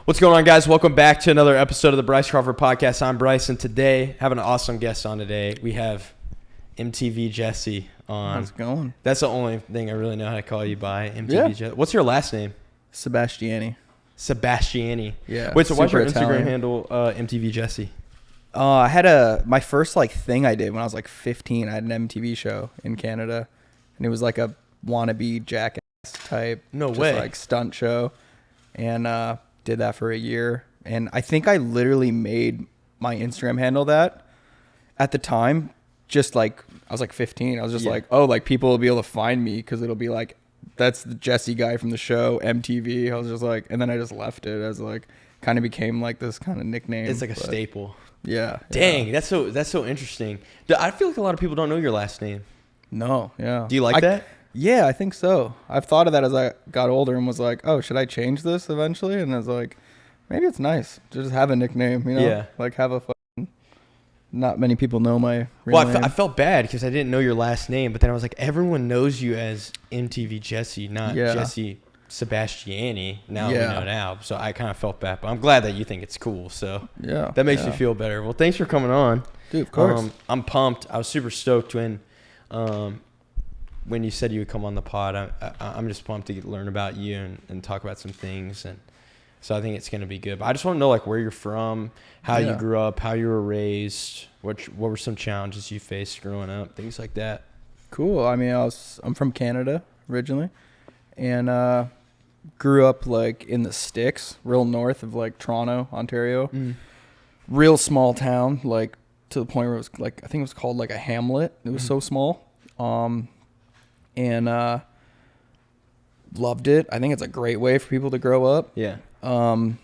What's going on, guys? Welcome back to another episode of the Bryce Crawford podcast. I'm Bryce, and today, having an awesome guest on today. We have MTV Jesse on. How's it going? That's the only thing I really know how to call you by, MTV Jesse. What's your last name? Sebastiani. Yeah. Wait, so what's your Instagram handle, MTV Jesse? I had my first thing I did when I was 15. I had an MTV show in Canada, and it was like a wannabe jackass type. No way. Just stunt show, and did that for a year. And I think I literally made my Instagram handle that at the time. Just I was 15. I was just people will be able to find me because it'll be that's the Jesse guy from the show MTV. I was just and then I just left it as kind of became this kind of nickname. It's a staple. Yeah. Dang, that's so interesting. I feel like a lot of people don't know your last name. No, yeah. Do you like that? Yeah, I think so. I've thought of that as I got older and was oh, should I change this eventually? And I was maybe it's nice to just have a nickname, Yeah. Have a fucking... Not many people know my real name. I felt bad because I didn't know your last name, but then I was everyone knows you as MTV Jesse, not Jesse Sebastiani. Now we know now. So I kind of felt bad, but I'm glad that you think it's cool. So that makes me feel better. Well, thanks for coming on. Dude, of course. I'm pumped. I was super stoked when you said you would come on the pod. I'm just pumped to learn about you and talk about some things. And so I think it's going to be good. But I just want to know where you're from, how you grew up, how you were raised, what were some challenges you faced growing up, things like that. Cool. I mean, I'm from Canada originally, and grew up in the sticks, real north of Toronto, Ontario. Real small town, to the point where it was I think it was called a hamlet. It was so small. And loved it. I think it's a great way for people to grow up. Yeah. But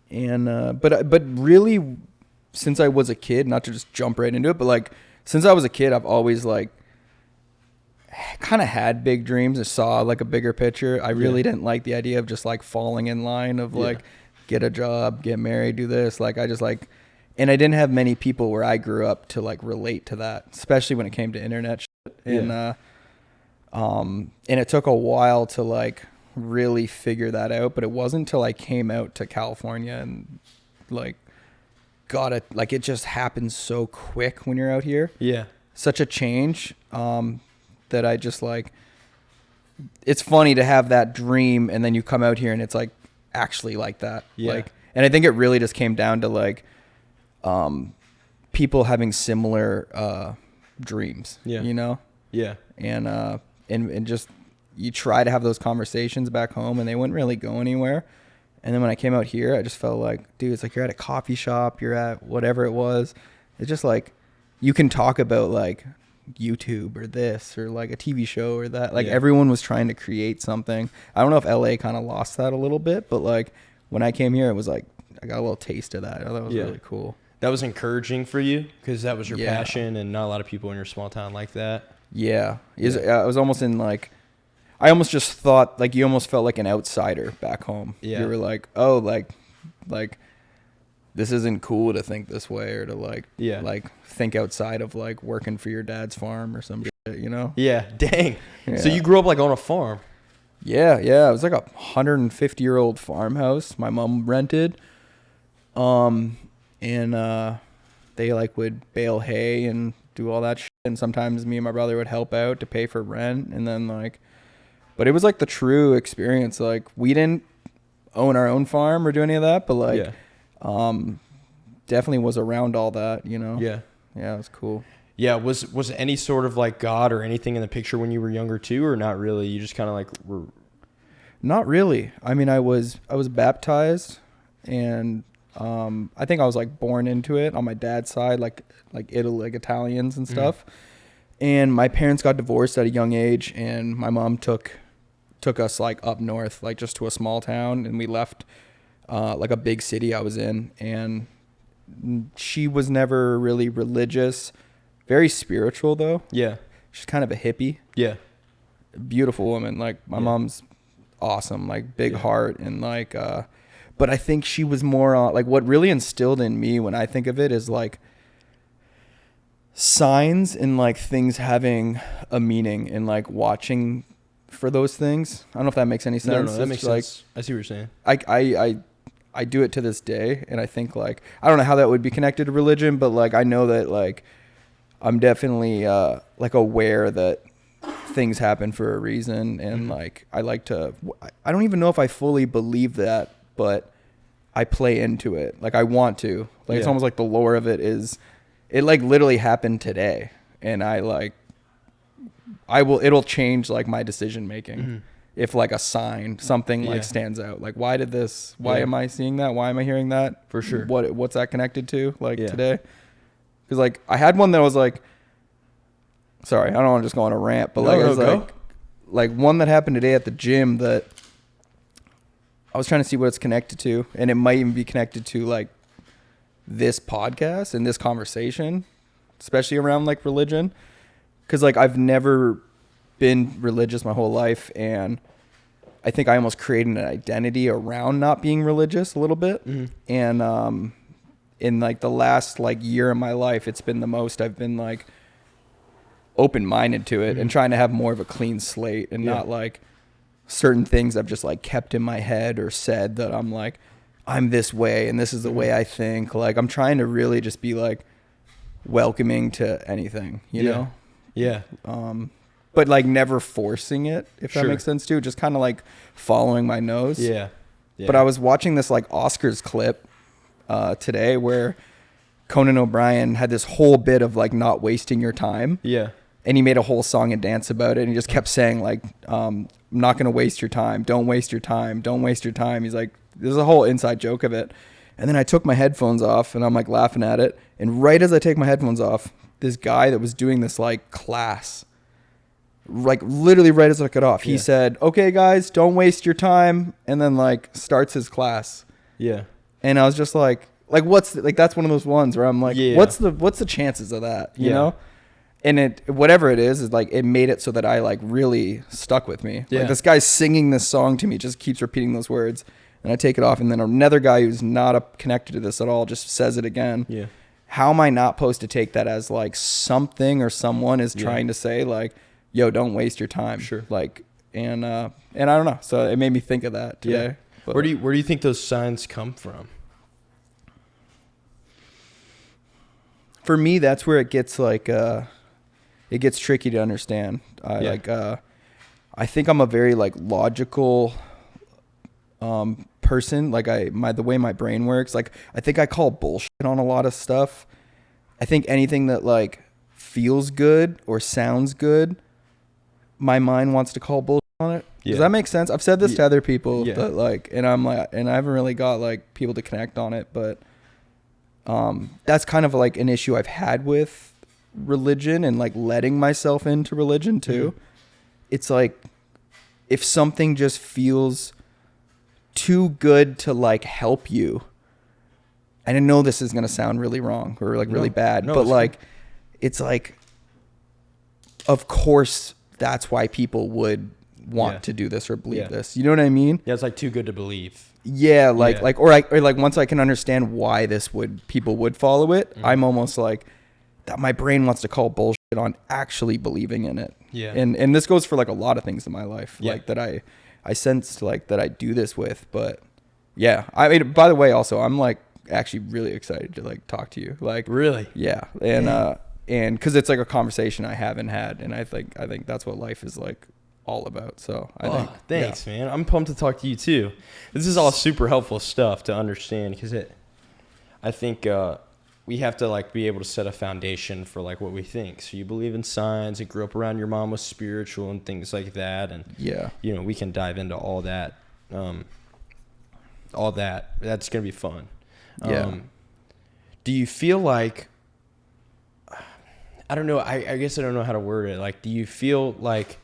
really, since I was a kid, not to just jump right into it, but since I was a kid, I've always kind of had big dreams and saw a bigger picture. I really didn't like the idea of just falling in line of get a job, get married, do this. I just and I didn't have many people where I grew up to relate to that, especially when it came to internet shit. And it took a while to really figure that out, but it wasn't until I came out to California and got it. It just happens so quick when you're out here. Yeah. Such a change, that I just it's funny to have that dream and then you come out here and it's actually that. Yeah. And I think it really just came down to people having similar, dreams, Yeah. And just you try to have those conversations back home and they wouldn't really go anywhere. And then when I came out here, I just felt dude, it's you're at a coffee shop, you're at whatever it was. It's just you can talk about YouTube or this or a TV show or that. Everyone was trying to create something. I don't know if LA kind of lost that a little bit, but when I came here, it was I got a little taste of that. I thought it was really cool. That was encouraging for you because that was your passion, and not a lot of people in your small town like that. Yeah. I was almost in I almost just thought you almost felt like an outsider back home. Yeah. You were oh, this isn't cool to think this way or to think outside of working for your dad's farm or some shit, Yeah. Dang. Yeah. So you grew up on a farm. Yeah. It was a 150-year-old farmhouse my mom rented. And they would bale hay and do all that shit. And sometimes me and my brother would help out to pay for rent. And then but it was the true experience. We didn't own our own farm or do any of that, but definitely was around all that, Yeah. Yeah, it was cool. Yeah. Was any sort of God or anything in the picture when you were younger too, or not really? You just kind of were. Not really. I mean, I was baptized, and I think I was born into it on my dad's side, Italy, Italians and stuff. And my parents got divorced at a young age, and my mom took us up north, just to a small town, and we left a big city I was in. And she was never really religious, very spiritual though. Yeah. She's kind of a hippie. Yeah. Beautiful woman. My mom's awesome, big heart, and but I think she was more what really instilled in me when I think of it is signs and things having a meaning and watching for those things. I don't know if that makes any sense. No, that makes sense. I see what you're saying. I do it to this day. And I think like, I don't know how that would be connected to religion, but like, I know that like, I'm definitely like aware that things happen for a reason. And like, I don't even know if I fully believe that, but I play into it. Like I want to, like, it's almost like the lore of it is, it like literally happened today. And it'll change like my decision making. If like a sign, something like stands out, like why am I seeing that? Why am I hearing that? For sure. What's that connected to like today? Cause like I had one that was like, sorry, I don't want to just go on a rant, but like one that happened today at the gym that I was trying to see what it's connected to. And it might even be connected to like this podcast and this conversation, especially around like religion. Cause like I've never been religious my whole life. And I think I almost created an identity around not being religious a little bit. And, in like the last like year of my life, it's been the most I've been like open-minded to it and trying to have more of a clean slate and not like certain things I've just like kept in my head or said that I'm like, I'm this way and this is the way I think. Like I'm trying to really just be like welcoming to anything, you know? Yeah. But like never forcing it, if that makes sense too. Just kind of like following my nose. Yeah. But I was watching this like Oscars clip today where Conan O'Brien had this whole bit of like not wasting your time. Yeah. And he made a whole song and dance about it. And he just kept saying like, I'm not going to waste your time. Don't waste your time. Don't waste your time. He's like, there's a whole inside joke of it. And then I took my headphones off and I'm like laughing at it. And right as I take my headphones off, this guy that was doing this like class, like literally right as I took it off, he said, okay guys, don't waste your time. And then like starts his class. Yeah. And I was just like what's like, that's one of those ones where I'm like, what's the chances of that, you know? And it, whatever it is like, it made it so that I like really stuck with me. Like this guy's singing this song to me, just keeps repeating those words and I take it off. And then another guy who's not connected to this at all just says it again. Yeah. How am I not supposed to take that as like something or someone is trying to say like, yo, don't waste your time. Sure. Like, and I don't know. So it made me think of that today. Yeah. But where do you think those signs come from? For me, that's where it gets like, it gets tricky to understand. I think I'm a very like logical, person. Like the way my brain works, like I think I call bullshit on a lot of stuff. I think anything that like feels good or sounds good, my mind wants to call bullshit on it. Does that make sense? I've said this to other people, but like, and I'm like, and I haven't really got like people to connect on it, but that's kind of like an issue I've had with religion and like letting myself into religion too. It's like if something just feels too good to like help you, and I know this is going to sound really wrong or like really bad, but like it's like, of course that's why people would want to do this or believe this, you know what I mean? Yeah, it's like too good to believe. Or once I can understand why people would follow it, I'm almost like that my brain wants to call bullshit on actually believing in it. Yeah. And this goes for like a lot of things in my life, like that I sensed like that I do this with, but yeah. I mean, by the way, also, I'm like actually really excited to like talk to you. Like really? Yeah. And cause it's like a conversation I haven't had. And I think that's what life is like all about. So I think, thanks, man. I'm pumped to talk to you too. This is all super helpful stuff to understand because I think, we have to like be able to set a foundation for like what we think. So you believe in signs and grew up around your mom was spiritual and things like that. And you know, we can dive into all that. That's going to be fun. Do you feel like, I don't know, I guess I don't know how to word it. Like, do you feel like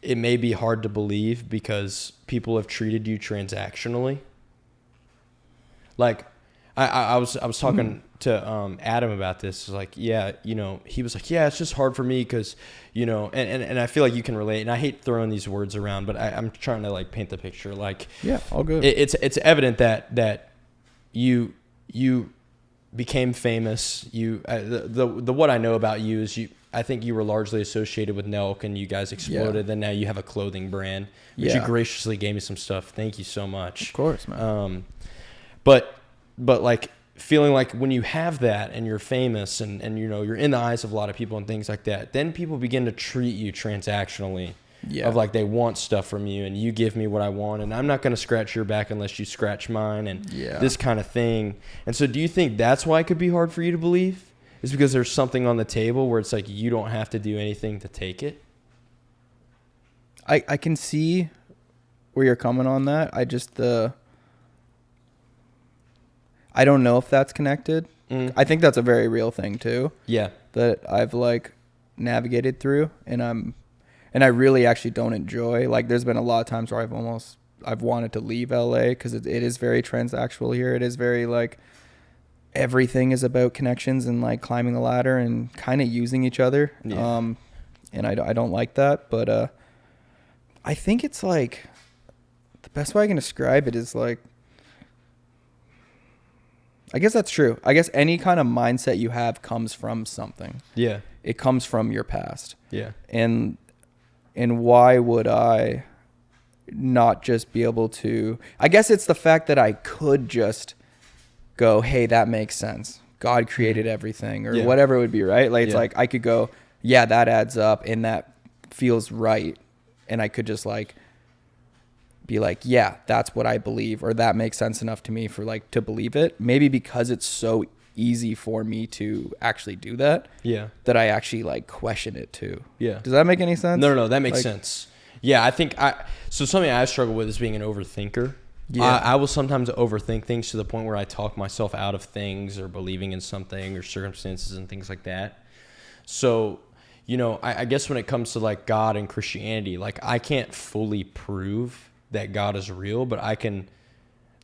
it may be hard to believe because people have treated you transactionally? Like, I was talking to Adam about this. Like, yeah, you know, he was like, yeah, it's just hard for me because, you know, and I feel like you can relate. And I hate throwing these words around, but I'm trying to like paint the picture. Like, yeah, all good. It's evident that you became famous. The what I know about you is I think you were largely associated with Nelk and you guys exploded. Then now you have a clothing brand, which you graciously gave me some stuff. Thank you so much. Of course, man. But like feeling like when you have that and you're famous and you know, you're in the eyes of a lot of people and things like that, then people begin to treat you transactionally. Yeah. Of like they want stuff from you and you give me what I want and I'm not going to scratch your back unless you scratch mine and this kind of thing. And so do you think that's why it could be hard for you to believe? Is because there's something on the table where it's like you don't have to do anything to take it? I can see where you're coming on that. I don't know if that's connected. I think that's a very real thing too. Yeah. That I've like navigated through and I really actually don't enjoy. Like, there's been a lot of times where I've wanted to leave LA because it is very transactional here. It is very like everything is about connections and like climbing the ladder and kind of using each other. Yeah. And I don't like that. But I think it's like the best way I can describe it is like, I guess that's true. I guess any kind of mindset you have comes from something. Yeah. It comes from your past. Yeah. And why would I not just be able to... I guess it's the fact that I could just go, hey, that makes sense. God created everything or whatever it would be, right? Like, it's like I could go, yeah, that adds up and that feels right. And I could just like be like, yeah, that's what I believe or that makes sense enough to me for like to believe it. Maybe because it's so easy for me to actually do that. Yeah. That I actually like question it too. Yeah. Does that make any sense? No, that makes sense. Yeah, I think so something I struggle with is being an overthinker. Yeah. I will sometimes overthink things to the point where I talk myself out of things or believing in something or circumstances and things like that. So, you know, I guess when it comes to like God and Christianity, like I can't fully prove that God is real, but I can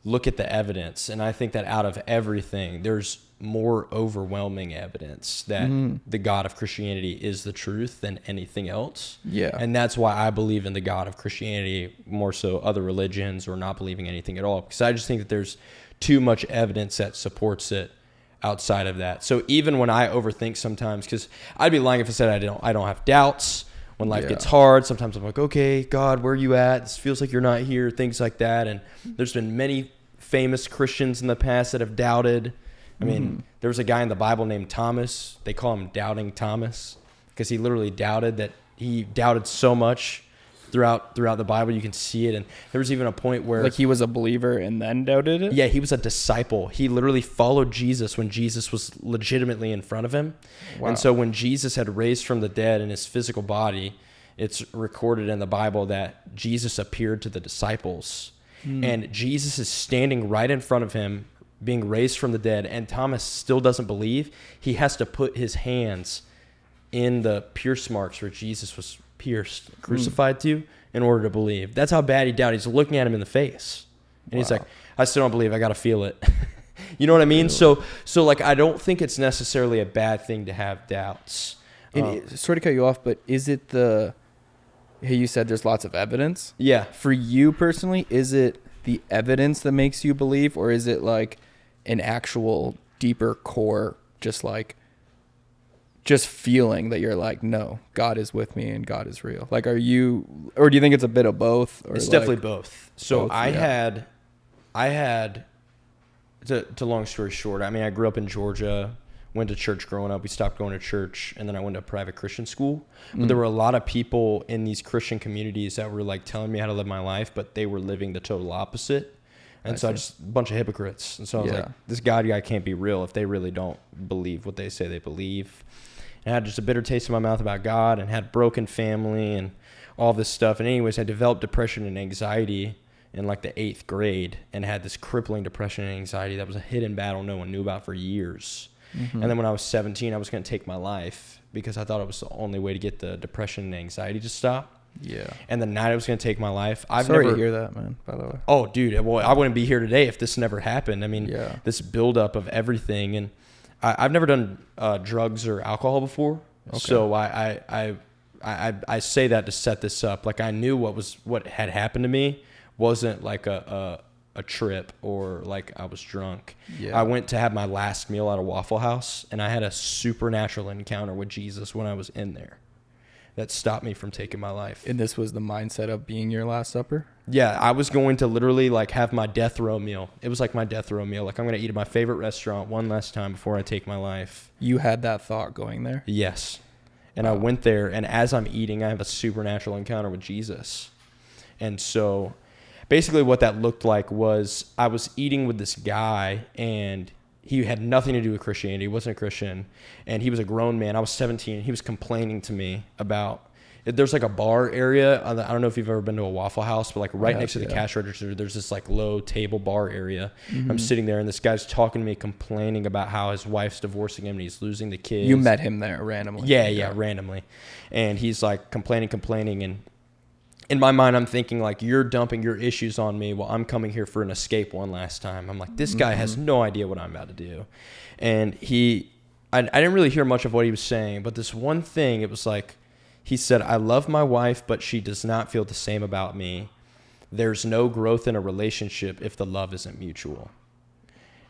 look at the evidence. And I think that out of everything, there's more overwhelming evidence that the God of Christianity is the truth than anything else. Yeah. And that's why I believe in the God of Christianity more so other religions or not believing anything at all. Because I just think that there's too much evidence that supports it outside of that. So even when I overthink sometimes, because I'd be lying if I said I don't have doubts. When life gets hard, sometimes I'm like, okay, God, where are you at? This feels like you're not here, things like that. And there's been many famous Christians in the past that have doubted. I mean, there was a guy in the Bible named Thomas. They call him Doubting Thomas because he literally doubted that he doubted so much throughout the Bible. You can see it. And there was even a point where... Like he was a believer and then doubted it? Yeah, he was a disciple. He literally followed Jesus when Jesus was legitimately in front of him. Wow. And so when Jesus had raised from the dead in his physical body, it's recorded in the Bible that Jesus appeared to the disciples. And Jesus is standing right in front of him, being raised from the dead, and Thomas still doesn't believe. He has to put his hands in the pierce marks where Jesus was pierced, crucified to, in order to believe. That's how bad he doubted. He's looking at him in the face. And he's like, I still don't believe. I got to feel it. You know what I mean? So like, I don't think it's necessarily a bad thing to have doubts. Sort of cut you off, but is it hey, you said there's lots of evidence. Yeah. For you personally, is it the evidence that makes you believe, or is it like an actual deeper core, just feeling that you're like, no, God is with me and God is real? Like, or do you think it's a bit of both? Or it's definitely both. So both, I had to long story short, I mean, I grew up in Georgia, went to church growing up. We stopped going to church, and then I went to a private Christian school. But there were a lot of people in these Christian communities that were like telling me how to live my life, but they were living the total opposite. And so I just a bunch of hypocrites. And so I was like, this God guy can't be real if they really don't believe what they say they believe. And I had just a bitter taste in my mouth about God and had broken family and all this stuff. And anyways, I developed depression and anxiety in like the 8th grade and had this crippling depression and anxiety that was a hidden battle no one knew about for years. And then when I was 17, I was going to take my life because I thought it was the only way to get the depression and anxiety to stop. Yeah. And the night I was going to take my life, Sorry to hear that, man, by the way. Oh, dude. Well, I wouldn't be here today if this never happened. I mean, this buildup of everything. And I've never done drugs or alcohol before. Okay. So I say that to set this up. Like, I knew what had happened to me wasn't like a trip or like I was drunk. Yeah. I went to have my last meal at a Waffle House, and I had a supernatural encounter with Jesus when I was in there. that stopped me from taking my life. And this was the mindset of being your Last Supper? Yeah, I was going to literally like have my death row meal. It was like my death row meal. Like I'm going to eat at my favorite restaurant one last time before I take my life. You had that thought going there? Yes. And I went there, and as I'm eating, I have a supernatural encounter with Jesus. And so basically what that looked like was I was eating with this guy, and he had nothing to do with Christianity. He wasn't a Christian, and he was a grown man. I was 17. He was complaining to me about, there's like a bar area. I don't know if you've ever been to a Waffle House, but like right next to the cash register, there's this like low table bar area. Mm-hmm. I'm sitting there, and this guy's talking to me, complaining about how his wife's divorcing him and he's losing the kids. You met him there randomly? Yeah, randomly. And he's like complaining. And in my mind, I'm thinking like, you're dumping your issues on me while I'm coming here for an escape one last time. I'm like, this guy has no idea what I'm about to do. And I didn't really hear much of what he was saying, but this one thing, it was like, he said, I love my wife, but she does not feel the same about me. There's no growth in a relationship if the love isn't mutual.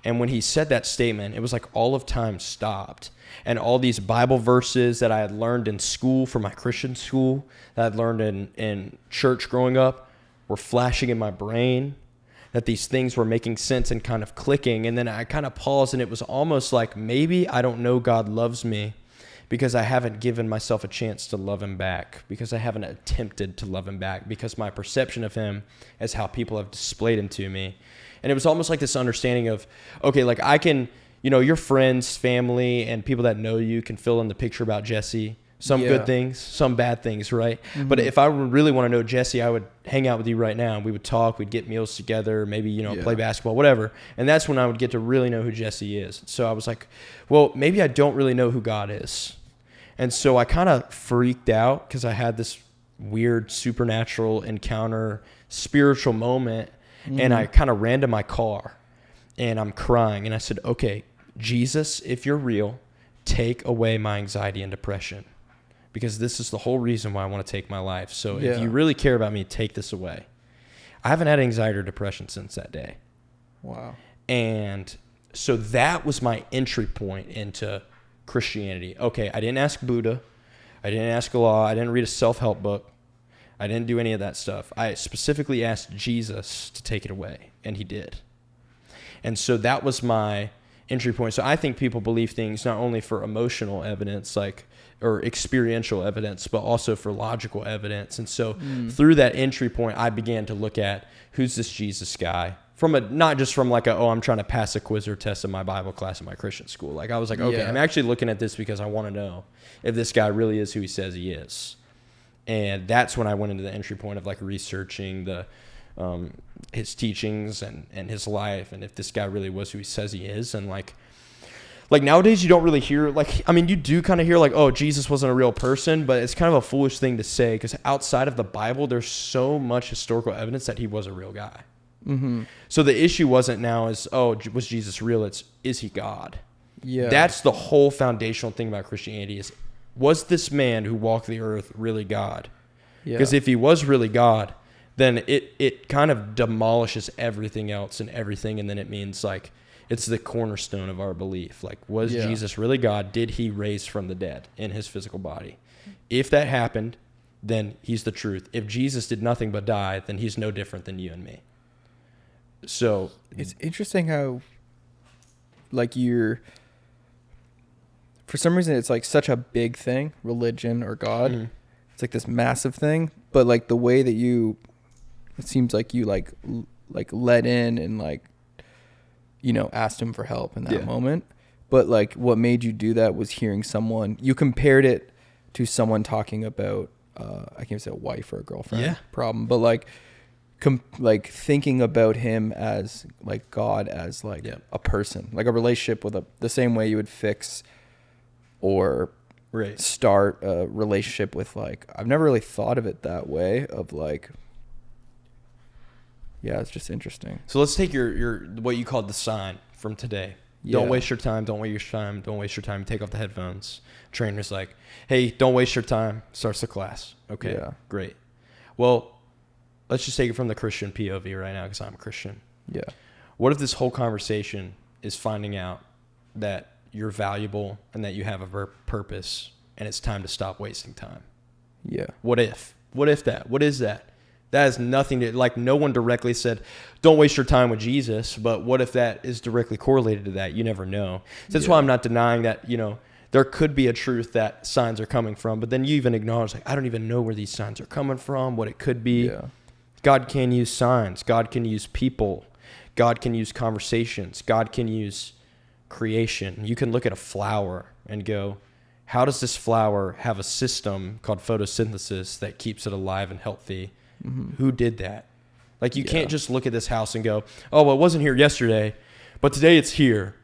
And when he said that statement, it was like all of time stopped. And all these Bible verses that I had learned in school, from my Christian school, that I'd learned in church growing up, were flashing in my brain, that these things were making sense and kind of clicking. And then I kind of paused, and it was almost like, maybe I don't know God loves me because I haven't given myself a chance to love him back, because I haven't attempted to love him back, because my perception of him is how people have displayed him to me. And it was almost like this understanding of, okay, like I can, your friends, family, and people that know you can fill in the picture about Jesse. Some good things, some bad things, right? Mm-hmm. But if I really want to know Jesse, I would hang out with you right now, and we would talk, we'd get meals together, maybe, play basketball, whatever. And that's when I would get to really know who Jesse is. So I was like, well, maybe I don't really know who God is. And so I kind of freaked out because I had this weird supernatural encounter, spiritual moment, and I kind of ran to my car, and I'm crying, and I said, okay, Jesus, if you're real, take away my anxiety and depression, because this is the whole reason why I want to take my life. So if you really care about me, take this away. I haven't had anxiety or depression since that day. Wow. And so that was my entry point into Christianity. Okay, I didn't ask Buddha. I didn't ask Allah. I didn't read a self-help book. I didn't do any of that stuff. I specifically asked Jesus to take it away, and he did. And so that was my entry point. So I think people believe things not only for emotional evidence, or experiential evidence, but also for logical evidence. And so through that entry point, I began to look at, who's this Jesus guy? Not just from I'm trying to pass a quiz or test in my Bible class in my Christian school. Like I was like, okay, I'm actually looking at this because I want to know if this guy really is who he says he is. And that's when I went into the entry point of researching his teachings and his life, and if this guy really was who he says he is. And like nowadays you don't really hear, you do kind of hear oh, Jesus wasn't a real person, but it's kind of a foolish thing to say, because outside of the Bible, there's so much historical evidence that he was a real guy. Mm-hmm. So the issue wasn't now was Jesus real? Is he God? Yeah. That's the whole foundational thing about Christianity is, was this man who walked the earth really God? Because if he was really God, then it kind of demolishes everything else and everything. And then it means it's the cornerstone of our belief. Was Jesus really God? Did he raise from the dead in his physical body? If that happened, then he's the truth. If Jesus did nothing but die, then he's no different than you and me. So it's interesting how for some reason it's such a big thing, religion or God. Mm-hmm. It's this massive thing, but the way that it seems like you let in and asked him for help in that moment. But what made you do that was hearing someone, you compared it to someone talking about I can't say a wife or a girlfriend problem, but thinking about him as God as a person, a relationship with the same way you would fix or start a relationship with I've never really thought of it that way of it's just interesting. So let's take your what you called the sign from today. Don't waste your time. Don't waste your time. Don't waste your time. Take off the headphones. Trainer's like, hey, don't waste your time. Starts the class. Okay, great. Well, let's just take it from the Christian POV right now, because I'm a Christian. Yeah. What if this whole conversation is finding out that you're valuable and that you have a purpose, and it's time to stop wasting time? Yeah. What if? What if that? What is that? That has nothing to, like, no one directly said, don't waste your time with Jesus. But what if that is directly correlated to that? You never know. So that's why I'm not denying that, you know, there could be a truth that signs are coming from. But then you even acknowledge, like, I don't even know where these signs are coming from, what it could be. Yeah. God can use signs. God can use people. God can use conversations. God can use creation. You can look at a flower and go, how does this flower have a system called photosynthesis that keeps it alive and healthy? Mm-hmm. Who did that? Like, you can't just look at this house and go, oh, well, it wasn't here yesterday, but today it's here.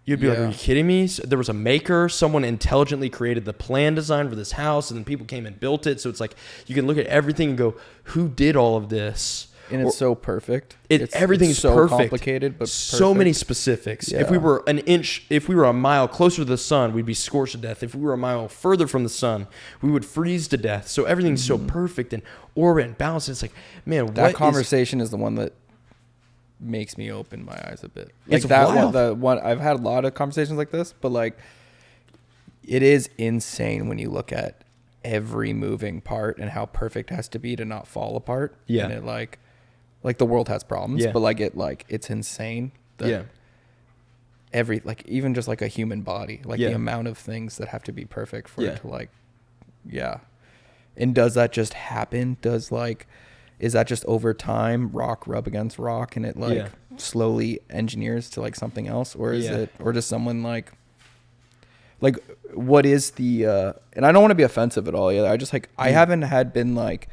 You'd be like, are you kidding me? So there was a maker. Someone intelligently created the plan design for this house, and then people came and built it. So it's like, you can look at everything and go, who did all of this? And it's so perfect. Everything's so perfect. Complicated, but so many specifics. Yeah. If we were a mile closer to the sun, we'd be scorched to death. If we were a mile further from the sun, we would freeze to death. So everything's so perfect and orbit and balanced. It's like, man, that conversation is the one that makes me open my eyes a bit. Like, it's that wild. The one I've had a lot of conversations like this, but like, it is insane when you look at every moving part and how perfect it has to be to not fall apart. Yeah. And it like the world has problems, but it's insane. Every, like, even just like a human body, like the amount of things that have to be perfect for it to, like, And does that just happen? Is that just over time, rock rub against rock, and it slowly engineers to like something else? Or is it, or does someone like what is the, and I don't want to be offensive at all either. I just I haven't been like,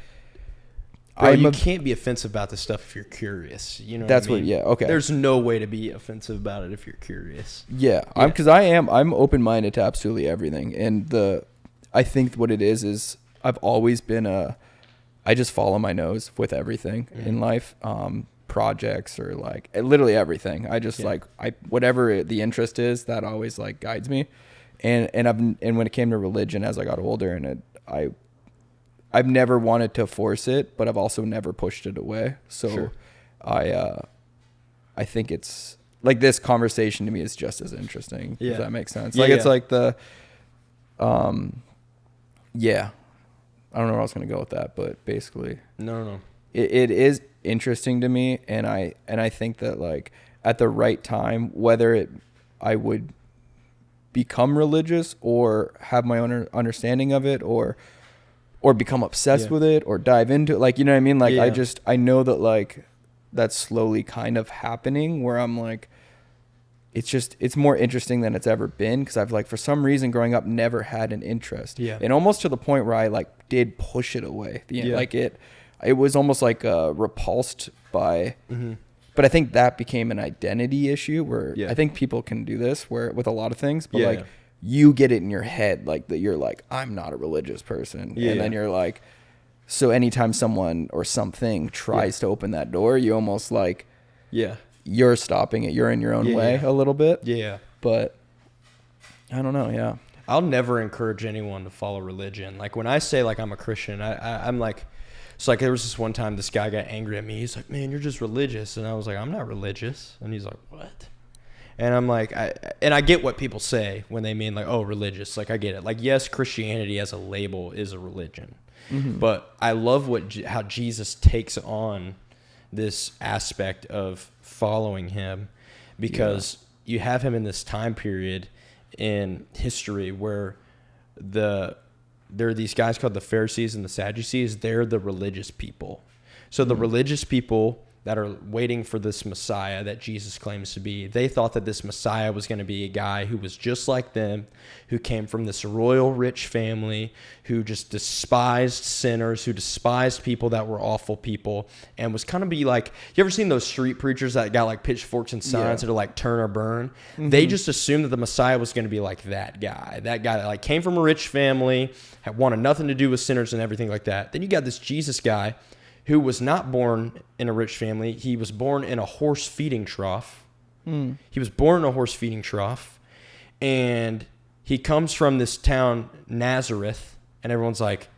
bro, you can't be offensive about this stuff if you're curious. You know, that's what I mean? Okay. There's no way to be offensive about it if you're curious. Yeah. I'm open-minded to absolutely everything. And I think what it is I've always been I just follow my nose with everything in life, projects or like literally everything. I just whatever the interest is, that always like guides me. And when it came to religion, as I got older, and I've never wanted to force it, but I've also never pushed it away. So I think it's like, this conversation to me is just as interesting, if that makes sense. It's like the, I don't know where I was going to go with that, but basically no. It is interesting to me. And I think that, like, at the right time, whether I would become religious or have my own understanding of it, or become obsessed with it, or dive into it. Like, you know what I mean? Like, I know that, like, that's slowly kind of happening, where I'm like, it's more interesting than it's ever been. Cause I've, like, for some reason growing up, never had an interest. Yeah. And almost to the point where I, like, did push it away. Like it was almost like, repulsed by, but I think that became an identity issue where I think people can do this with a lot of things, but like, you get it in your head, like, that you're like, I'm not a religious person. And then you're like, so anytime someone or something tries to open that door, you almost like, you're stopping it. You're in your own way a little bit. Yeah. But I don't know. Yeah. I'll never encourage anyone to follow religion. Like, when I say, like, I'm a Christian, I'm like, so, like, there was this one time this guy got angry at me. He's like, man, you're just religious. And I was like, I'm not religious. And he's like, what? And I'm like, I get what people say when they mean, like, oh, religious. Like, I get it. Like, yes, Christianity as a label is a religion. But I love how Jesus takes on this aspect of following him, because you have him in this time period in history where there are these guys called the Pharisees and the Sadducees. They're the religious people. So the religious people that are waiting for this Messiah that Jesus claims to be, they thought that this Messiah was going to be a guy who was just like them, who came from this royal rich family, who just despised sinners, who despised people that were awful people, and was kind of be like, you ever seen those street preachers that got like pitchforks and signs that are like turn or burn? They just assumed that the Messiah was going to be like that guy that like came from a rich family, had wanted nothing to do with sinners and everything like that. Then you got this Jesus guy who was not born in a rich family. He was born in a horse feeding trough. He was born in a horse feeding trough. And he comes from this town, Nazareth. And everyone's like,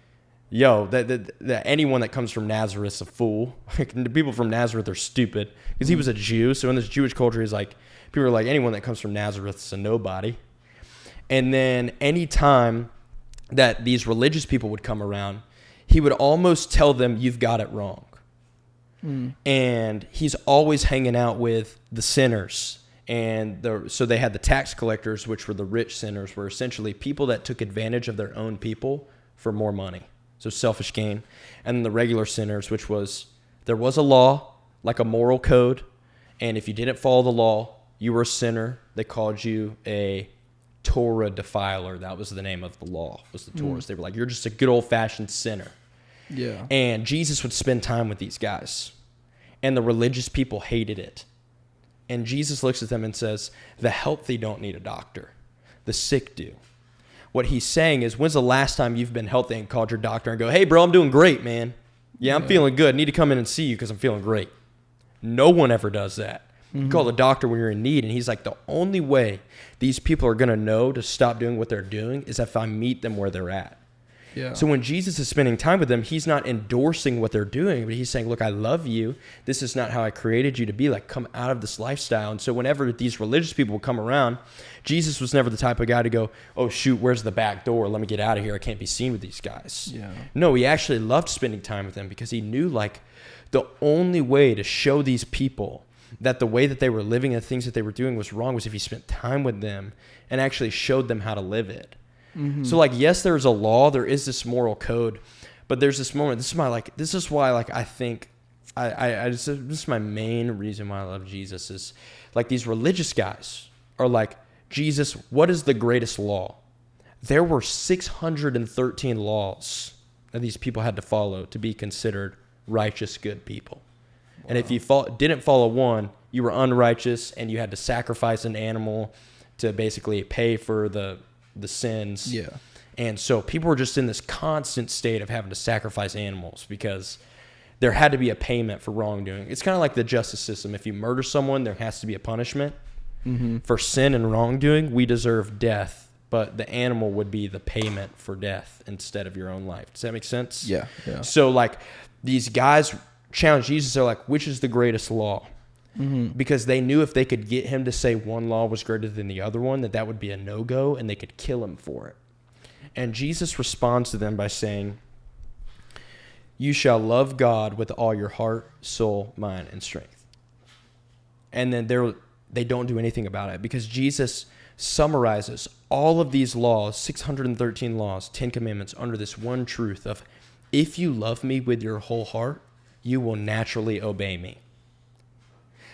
yo, that anyone that comes from Nazareth's a fool. Like, the people from Nazareth are stupid. Because he was a Jew. So in this Jewish culture, he's like, people are like, anyone that comes from Nazareth is a nobody. And then any time that these religious people would come around, he would almost tell them, you've got it wrong. And he's always hanging out with the sinners. And so they had the tax collectors, which were the rich sinners, were essentially people that took advantage of their own people for more money. So selfish gain. And then the regular sinners, which was, there was a law, like a moral code. And if you didn't follow the law, you were a sinner. They called you a Torah defiler. That was the name of the law, was the Torahs. They were like, you're just a good old-fashioned sinner. Yeah. And Jesus would spend time with these guys. And the religious people hated it. And Jesus looks at them and says, the healthy don't need a doctor. The sick do. What he's saying is, when's the last time you've been healthy and called your doctor and go, hey, bro, I'm doing great, man. Yeah, I'm feeling good. Need to come in and see you because I'm feeling great. No one ever does that. You call the doctor when you're in need. And he's like, the only way these people are going to know to stop doing what they're doing is if I meet them where they're at. Yeah. So when Jesus is spending time with them, he's not endorsing what they're doing, but he's saying, look, I love you. This is not how I created you to be. Like, come out of this lifestyle. And so whenever these religious people would come around, Jesus was never the type of guy to go, oh, shoot, where's the back door? Let me get out of here. I can't be seen with these guys. Yeah. No, he actually loved spending time with them because he knew, like, the only way to show these people that the way that they were living and the things that they were doing was wrong was if he spent time with them and actually showed them how to live it. So, like, yes, there's a law, there is this moral code, but there's this moment. This is why I think this is my main reason why I love Jesus is, like, these religious guys are like, Jesus, what is the greatest law? There were 613 laws that these people had to follow to be considered righteous, good people. Wow. And if you didn't follow one, you were unrighteous and you had to sacrifice an animal to basically pay for the sins. Yeah. And so people were just in this constant state of having to sacrifice animals because there had to be a payment for wrongdoing. It's kind of like the justice system. If you murder someone, there has to be a punishment. For sin and wrongdoing, we deserve death, but the animal would be the payment for death instead of your own life. Does that make sense? Yeah. Yeah. So, like, these guys challenge Jesus. They're like, which is the greatest law? Because they knew if they could get him to say one law was greater than the other one, that would be a no-go, and they could kill him for it. And Jesus responds to them by saying, you shall love God with all your heart, soul, mind, and strength. And then they don't do anything about it because Jesus summarizes all of these laws, 613 laws, 10 commandments, under this one truth of, if you love me with your whole heart, you will naturally obey me.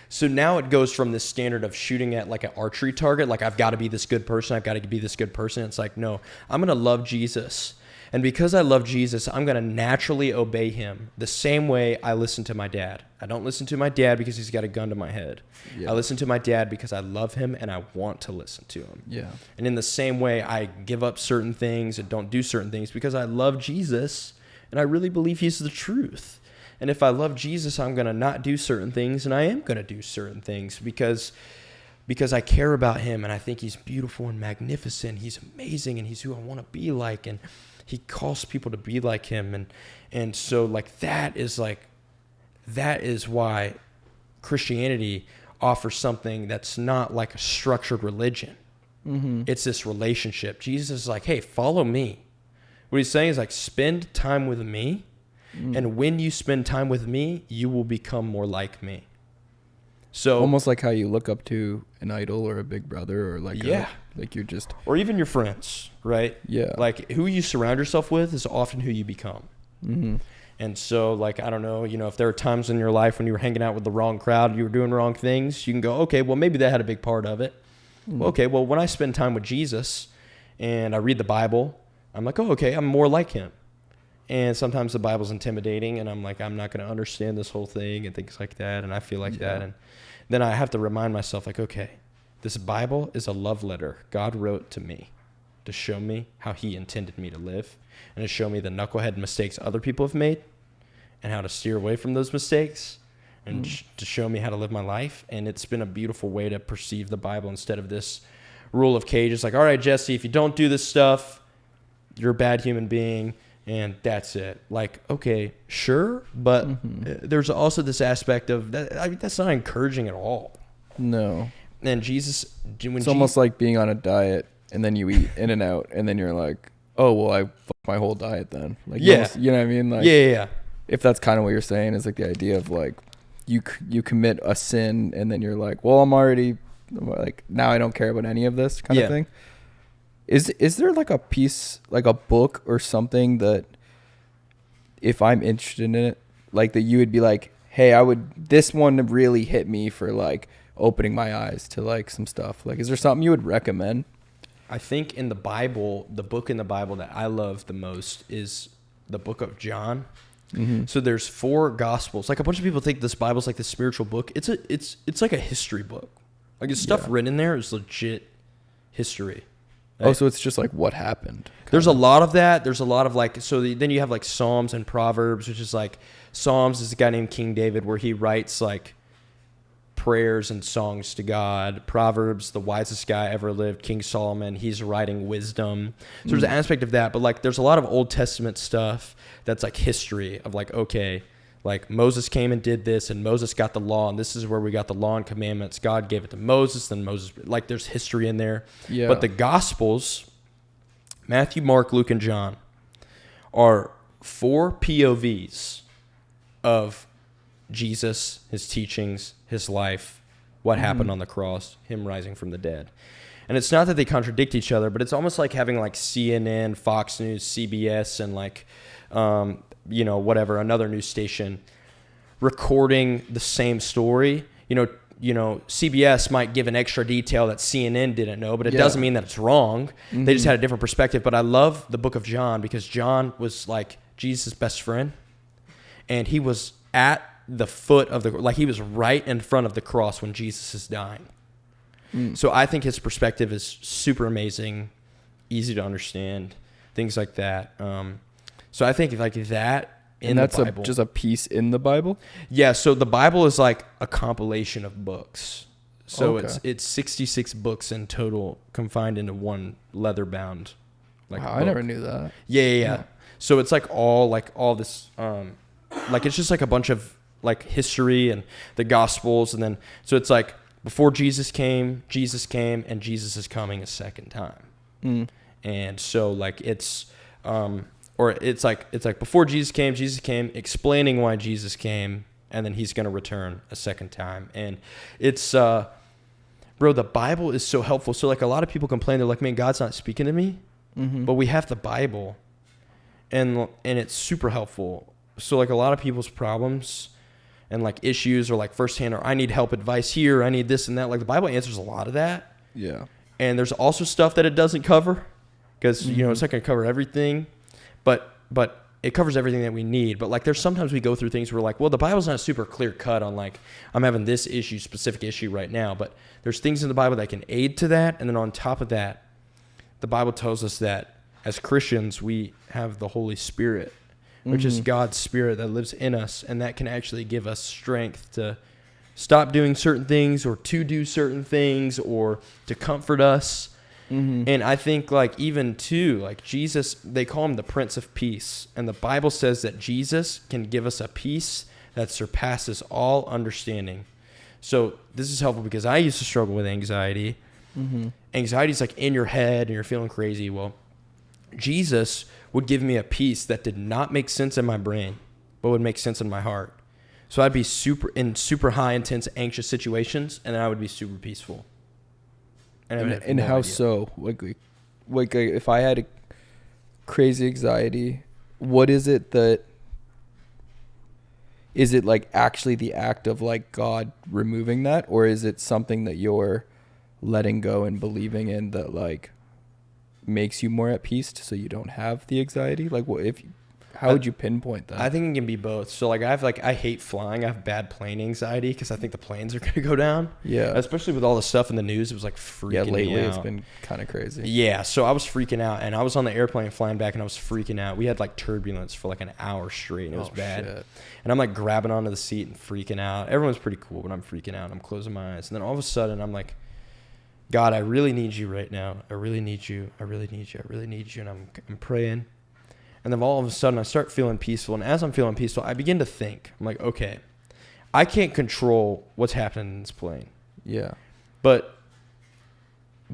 So now it goes from this standard of shooting at like an archery target, like I've got to be this good person, I've got to be this good person. It's like, no, I'm going to love Jesus. And because I love Jesus, I'm going to naturally obey him the same way I listen to my dad. I don't listen to my dad because he's got a gun to my head. Yeah. I listen to my dad because I love him and I want to listen to him. Yeah. And in the same way, I give up certain things and don't do certain things because I love Jesus and I really believe he's the truth. And if I love Jesus, I'm going to not do certain things, and I am going to do certain things because I care about him, and I think he's beautiful and magnificent. He's amazing, and he's who I want to be like, and he calls people to be like him. And so, like, that is why Christianity offers something that's not like a structured religion. It's this relationship. Jesus is like, hey, follow me. What he's saying is, like, spend time with me. And when you spend time with me, you will become more like me. So almost like how you look up to an idol or a big brother or like like you're just, or even your friends, right? Yeah. Like who you surround yourself with is often who you become. And so, like, I don't know, if there are times in your life when you were hanging out with the wrong crowd, you were doing wrong things, you can go, okay, well, maybe that had a big part of it. Well, okay, well, when I spend time with Jesus and I read the Bible, I'm like, oh, okay, I'm more like him. And sometimes the Bible's intimidating, and I'm like, I'm not going to understand this whole thing and things like that, and I feel like that. And then I have to remind myself, like, okay, this Bible is a love letter God wrote to me to show me how he intended me to live and to show me the knucklehead mistakes other people have made and how to steer away from those mistakes and to show me how to live my life. And it's been a beautiful way to perceive the Bible instead of this rule of cage. It's like, all right, Jesse, if you don't do this stuff, you're a bad human being. And that's it. Like, okay, sure, but there's also this aspect of that. I mean, that's not encouraging at all. No. And Jesus, it's almost like being on a diet and then you eat In-N-Out and then you're like, oh, well, I fucked my whole diet then. Like, Yeah. you know what I mean? Like, Yeah. if that's kind of what you're saying, is like the idea of like you commit a sin and then you're like, well, I'm already like, now I don't care about any of this kind of thing. Is there like a piece, like a book or something that if I'm interested in it, like that you would be like, hey, this one really hit me for like opening my eyes to like some stuff. Like, is there something you would recommend? I think in the Bible, the book in the Bible that I love the most is the book of John. Mm-hmm. So there's 4 gospels. Like, a bunch of people think this Bible's like this spiritual book. It's like a history book. Like, the stuff written in there is legit history. Right? Oh, so it's just like what happened. There's a lot of that. There's a lot of like, then you have like Psalms and Proverbs, which is like, Psalms is a guy named King David where he writes like prayers and songs to God. Proverbs, the wisest guy ever lived, King Solomon, he's writing wisdom. So there's an aspect of that, but like there's a lot of Old Testament stuff that's like history of like, okay, like Moses came and did this and Moses got the law and this is where we got the law and commandments. God gave it to Moses, then Moses, like there's history in there. Yeah. But the Gospels, Matthew, Mark, Luke, and John, are 4 POVs of Jesus, his teachings, his life, what happened on the cross, him rising from the dead. And it's not that they contradict each other, but it's almost like having like CNN, Fox News, CBS, and like, whatever, another news station recording the same story. You know, CBS might give an extra detail that CNN didn't know, but it doesn't mean that it's wrong. Mm-hmm. They just had a different perspective. But I love the book of John because John was like Jesus' best friend. And he was at the foot of he was right in front of the cross when Jesus is dying. So I think his perspective is super amazing, easy to understand, things like that. So I think like that in the Bible. And that's just a piece in the Bible? Yeah, so the Bible is like a compilation of books. So it's 66 books in total confined into one leather-bound wow, I never knew that. Yeah. So it's like all this like it's just like a bunch of like history and the Gospels, and then so it's like before Jesus came, and Jesus is coming a second time. And so like it's it's like before Jesus came explaining why Jesus came, and then he's going to return a second time. And it's bro, the Bible is so helpful. So like a lot of people complain, they're like, man, God's not speaking to me. But we have the Bible, and it's super helpful. So like a lot of people's problems and like issues are like firsthand, or I need help, advice here, I need this and that. Like the Bible answers a lot of that. Yeah. And there's also stuff that it doesn't cover because, it's not going to cover everything, but it covers everything that we need. But like there's sometimes we go through things where like, well, the Bible's not super clear cut on like, I'm having this specific issue right now, but there's things in the Bible that can aid to that. And then on top of that, the Bible tells us that as Christians, we have the Holy Spirit, which is God's Spirit that lives in us, and that can actually give us strength to stop doing certain things or to do certain things or to comfort us. And I think like even too, like Jesus, they call him the Prince of Peace, and the Bible says that Jesus can give us a peace that surpasses all understanding. So this is helpful because I used to struggle with anxiety. Anxiety is like in your head and you're feeling crazy. Well, Jesus would give me a peace that did not make sense in my brain, but would make sense in my heart. So I'd be super high, intense, anxious situations, and then I would be super peaceful. And how idea. So? Like if I had a crazy anxiety, what is it that... Is it like actually the act of like God removing that, or is it something that you're letting go and believing in that like makes you more at peace so you don't have the anxiety? Like how would you pinpoint that? I think it can be both. So like I hate flying. I have bad plane anxiety because I think the planes are going to go down. Yeah. Especially with all the stuff in the news, it was like freaking me out. Yeah, lately it's been kind of crazy. Yeah, so I was freaking out, and I was on the airplane flying back, and I was freaking out. We had like turbulence for like an hour straight, and it was bad. Shit. And I'm like grabbing onto the seat and freaking out. Everyone's pretty cool, but I'm freaking out. I'm closing my eyes, and then all of a sudden I'm like, God, I really need you right now. I really need you. I really need you. I really need you. And I'm praying. And then all of a sudden I start feeling peaceful. And as I'm feeling peaceful, I begin to think. I'm like, okay, I can't control what's happening in this plane. Yeah. But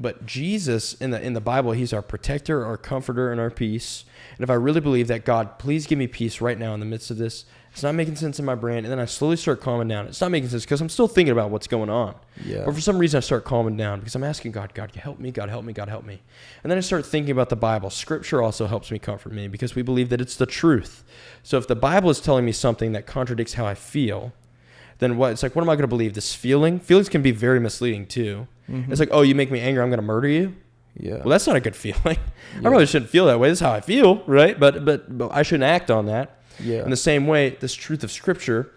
But Jesus in the Bible, he's our protector, our comforter, and our peace. And if I really believe that, God, please give me peace right now in the midst of this, it's not making sense in my brain. And then I slowly start calming down. It's not making sense because I'm still thinking about what's going on. Yeah. But for some reason, I start calming down because I'm asking God, God, help me, God, help me, God, help me. And then I start thinking about the Bible. Scripture also helps me comfort me because we believe that it's the truth. So if the Bible is telling me something that contradicts how I feel, then what? It's like, what am I going to believe? This feeling? Feelings can be very misleading too. Mm-hmm. It's like, oh, you make me angry, I'm going to murder you? Yeah. Well, that's not a good feeling. I probably shouldn't feel that way. This is how I feel, right? But I shouldn't act on that. Yeah. In the same way, this truth of Scripture,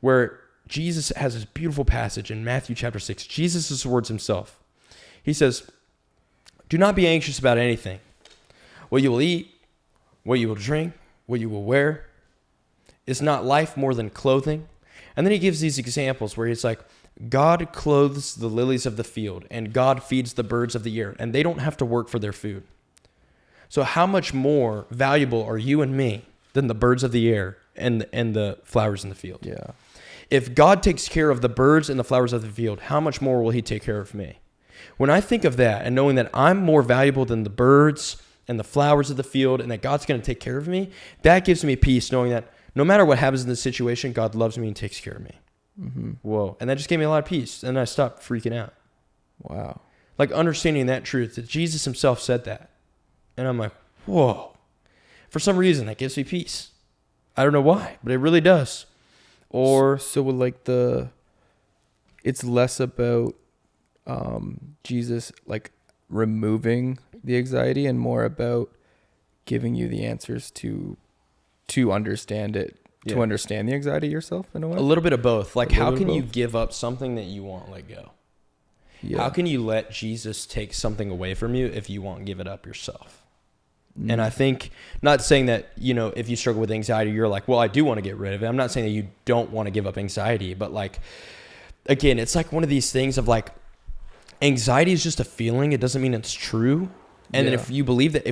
where Jesus has this beautiful passage in Matthew chapter 6. Jesus' words himself. He says, do not be anxious about anything. What you will eat, what you will drink, what you will wear. Is not life more than clothing? And then he gives these examples where he's like, God clothes the lilies of the field, and God feeds the birds of the air, and they don't have to work for their food. So how much more valuable are you and me than the birds of the air and the flowers in the field? Yeah. If God takes care of the birds and the flowers of the field, how much more will he take care of me? When I think of that and knowing that I'm more valuable than the birds and the flowers of the field and that God's going to take care of me, that gives me peace knowing that no matter what happens in this situation, God loves me and takes care of me. Mm-hmm. Whoa. And that just gave me a lot of peace. And I stopped freaking out. Wow. Like understanding that truth, that Jesus himself said that. And I'm like, whoa. For some reason, that gives me peace. I don't know why, but it really does. Or so like it's less about Jesus like removing the anxiety and more about giving you the answers to understand it, to understand the anxiety yourself in a way? A little bit of both. Like, how can you give up something that you won't let go? Yeah. How can you let Jesus take something away from you if you won't give it up yourself? And I think, not saying that, if you struggle with anxiety, you're like, well, I do want to get rid of it. I'm not saying that you don't want to give up anxiety, but like, again, it's like one of these things of like, anxiety is just a feeling. It doesn't mean it's true. And then if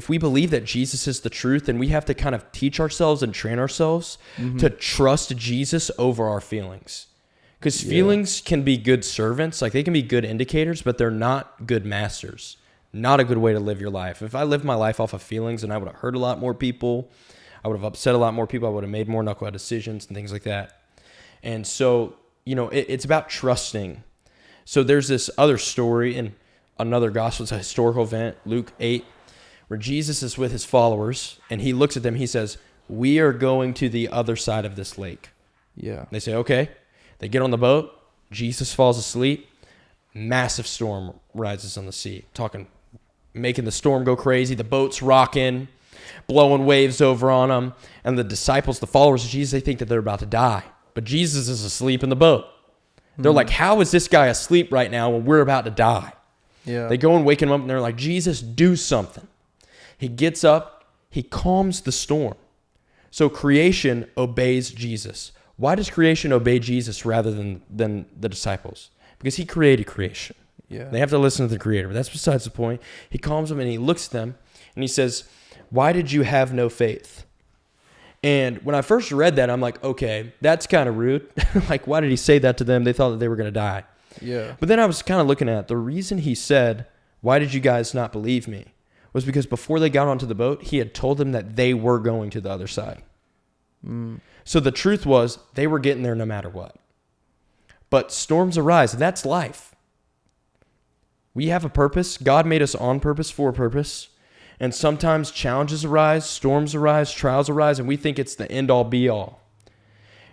we believe that Jesus is the truth, then we have to kind of teach ourselves and train ourselves to trust Jesus over our feelings. Because feelings can be good servants, like they can be good indicators, but they're not good masters. Not a good way to live your life. If I lived my life off of feelings, then I would have hurt a lot more people. I would have upset a lot more people. I would have made more knucklehead decisions and things like that. And so, it's about trusting. So there's this other story in another gospel. It's a historical event, Luke 8, where Jesus is with his followers, and he looks at them. He says, we are going to the other side of this lake. Yeah. They say, okay. They get on the boat. Jesus falls asleep. Massive storm rises on the sea. Making the storm go crazy. The boat's rocking, blowing waves over on them. And the disciples, the followers of Jesus, they think that they're about to die. But Jesus is asleep in the boat. They're like, how is this guy asleep right now when we're about to die? Yeah. They go and wake him up, and they're like, Jesus, do something. He gets up. He calms the storm. So creation obeys Jesus. Why does creation obey Jesus rather than the disciples? Because he created creation. Yeah. They have to listen to the creator. But that's besides the point. He calms them, and he looks at them, and he says, why did you have no faith? And when I first read that, I'm like, okay, that's kind of rude. Like, why did he say that to them? They thought that they were going to die. Yeah. But then I was kind of looking at the reason he said, why did you guys not believe me? Was because before they got onto the boat, he had told them that they were going to the other side. So the truth was they were getting there no matter what. But storms arise, and that's life. We have a purpose. God made us on purpose for a purpose. And sometimes challenges arise, storms arise, trials arise, and we think it's the end all be all.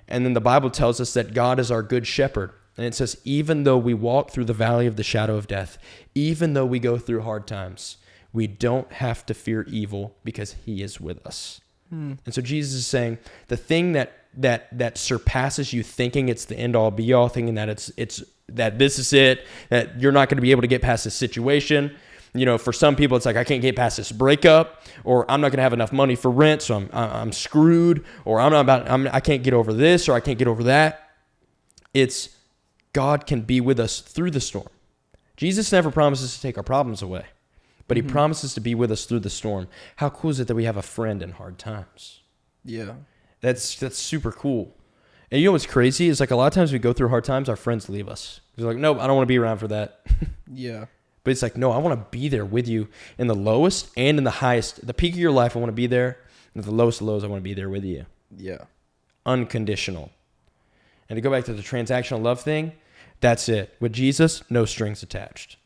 And then the Bible tells us that God is our good shepherd. And it says, even though we walk through the valley of the shadow of death, even though we go through hard times, we don't have to fear evil because he is with us. And so Jesus is saying the thing that surpasses you thinking it's the end all be all, thinking that it's that this is it, that you're not going to be able to get past this situation. For some people, it's like, I can't get past this breakup, or I'm not going to have enough money for rent, so I'm screwed, or I can't get over this, or I can't get over that. It's God can be with us through the storm. Jesus never promises to take our problems away, but he promises to be with us through the storm. How cool is it that we have a friend in hard times? Yeah. That's super cool. And you know what's crazy is like a lot of times we go through hard times, our friends leave us. They're like, nope, I don't want to be around for that. Yeah. But it's like, no, I want to be there with you in the lowest and in the highest. The peak of your life, I want to be there. And at the lowest of lows, I want to be there with you. Yeah. Unconditional. And to go back to the transactional love thing, that's it. With Jesus, no strings attached.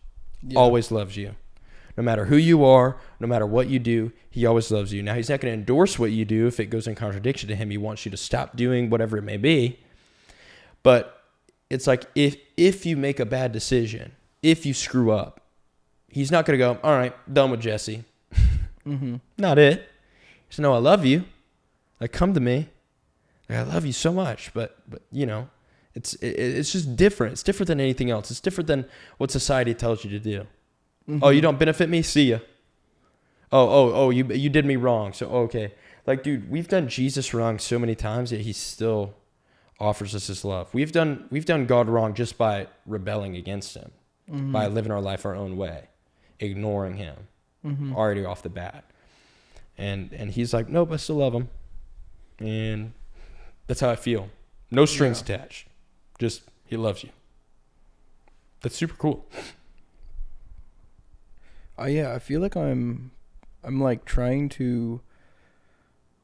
Yeah. Always loves you. No matter who you are, no matter what you do, he always loves you. Now, he's not going to endorse what you do if it goes in contradiction to him. He wants you to stop doing whatever it may be. But it's like if you make a bad decision, if you screw up, he's not going to go, all right, done with Jesse. Mm-hmm. Not it. He said, no, I love you. Like, come to me. Like, I love you so much. But you know, it's just different. It's different than anything else. It's different than what society tells you to do. Mm-hmm. Oh, you don't benefit me? See ya. Oh, you did me wrong. So, okay. Like, dude, we've done Jesus wrong so many times that he still offers us his love. We've done God wrong just by rebelling against him, mm-hmm. by living our life our own way, ignoring him, mm-hmm. already off the bat. And he's like, nope, I still love him. And that's how I feel. No strings attached. Just, he loves you. That's super cool. Yeah, I feel like I'm like trying to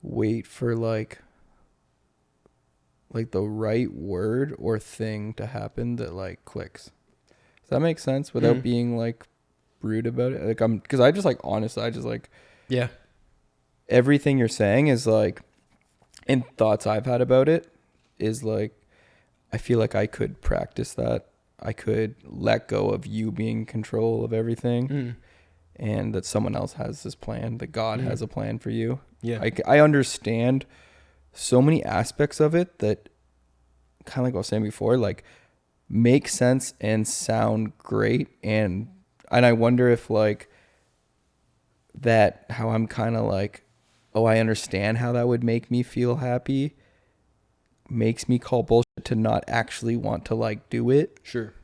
wait for like the right word or thing to happen that like clicks. Does that make sense without being like rude about it? Like because I just like, honestly, I just like, yeah, everything you're saying is like, and thoughts I've had about it is like, I feel like I could practice that. I could let go of you being in control of everything. And that someone else has this plan, that God has a plan for you. Yeah. I understand so many aspects of it that, kind of like I was saying before, like make sense and sound great. And I wonder if like that, how I'm kind of like, oh, I understand how that would make me feel happy, makes me call bullshit to not actually want to like do it. Sure.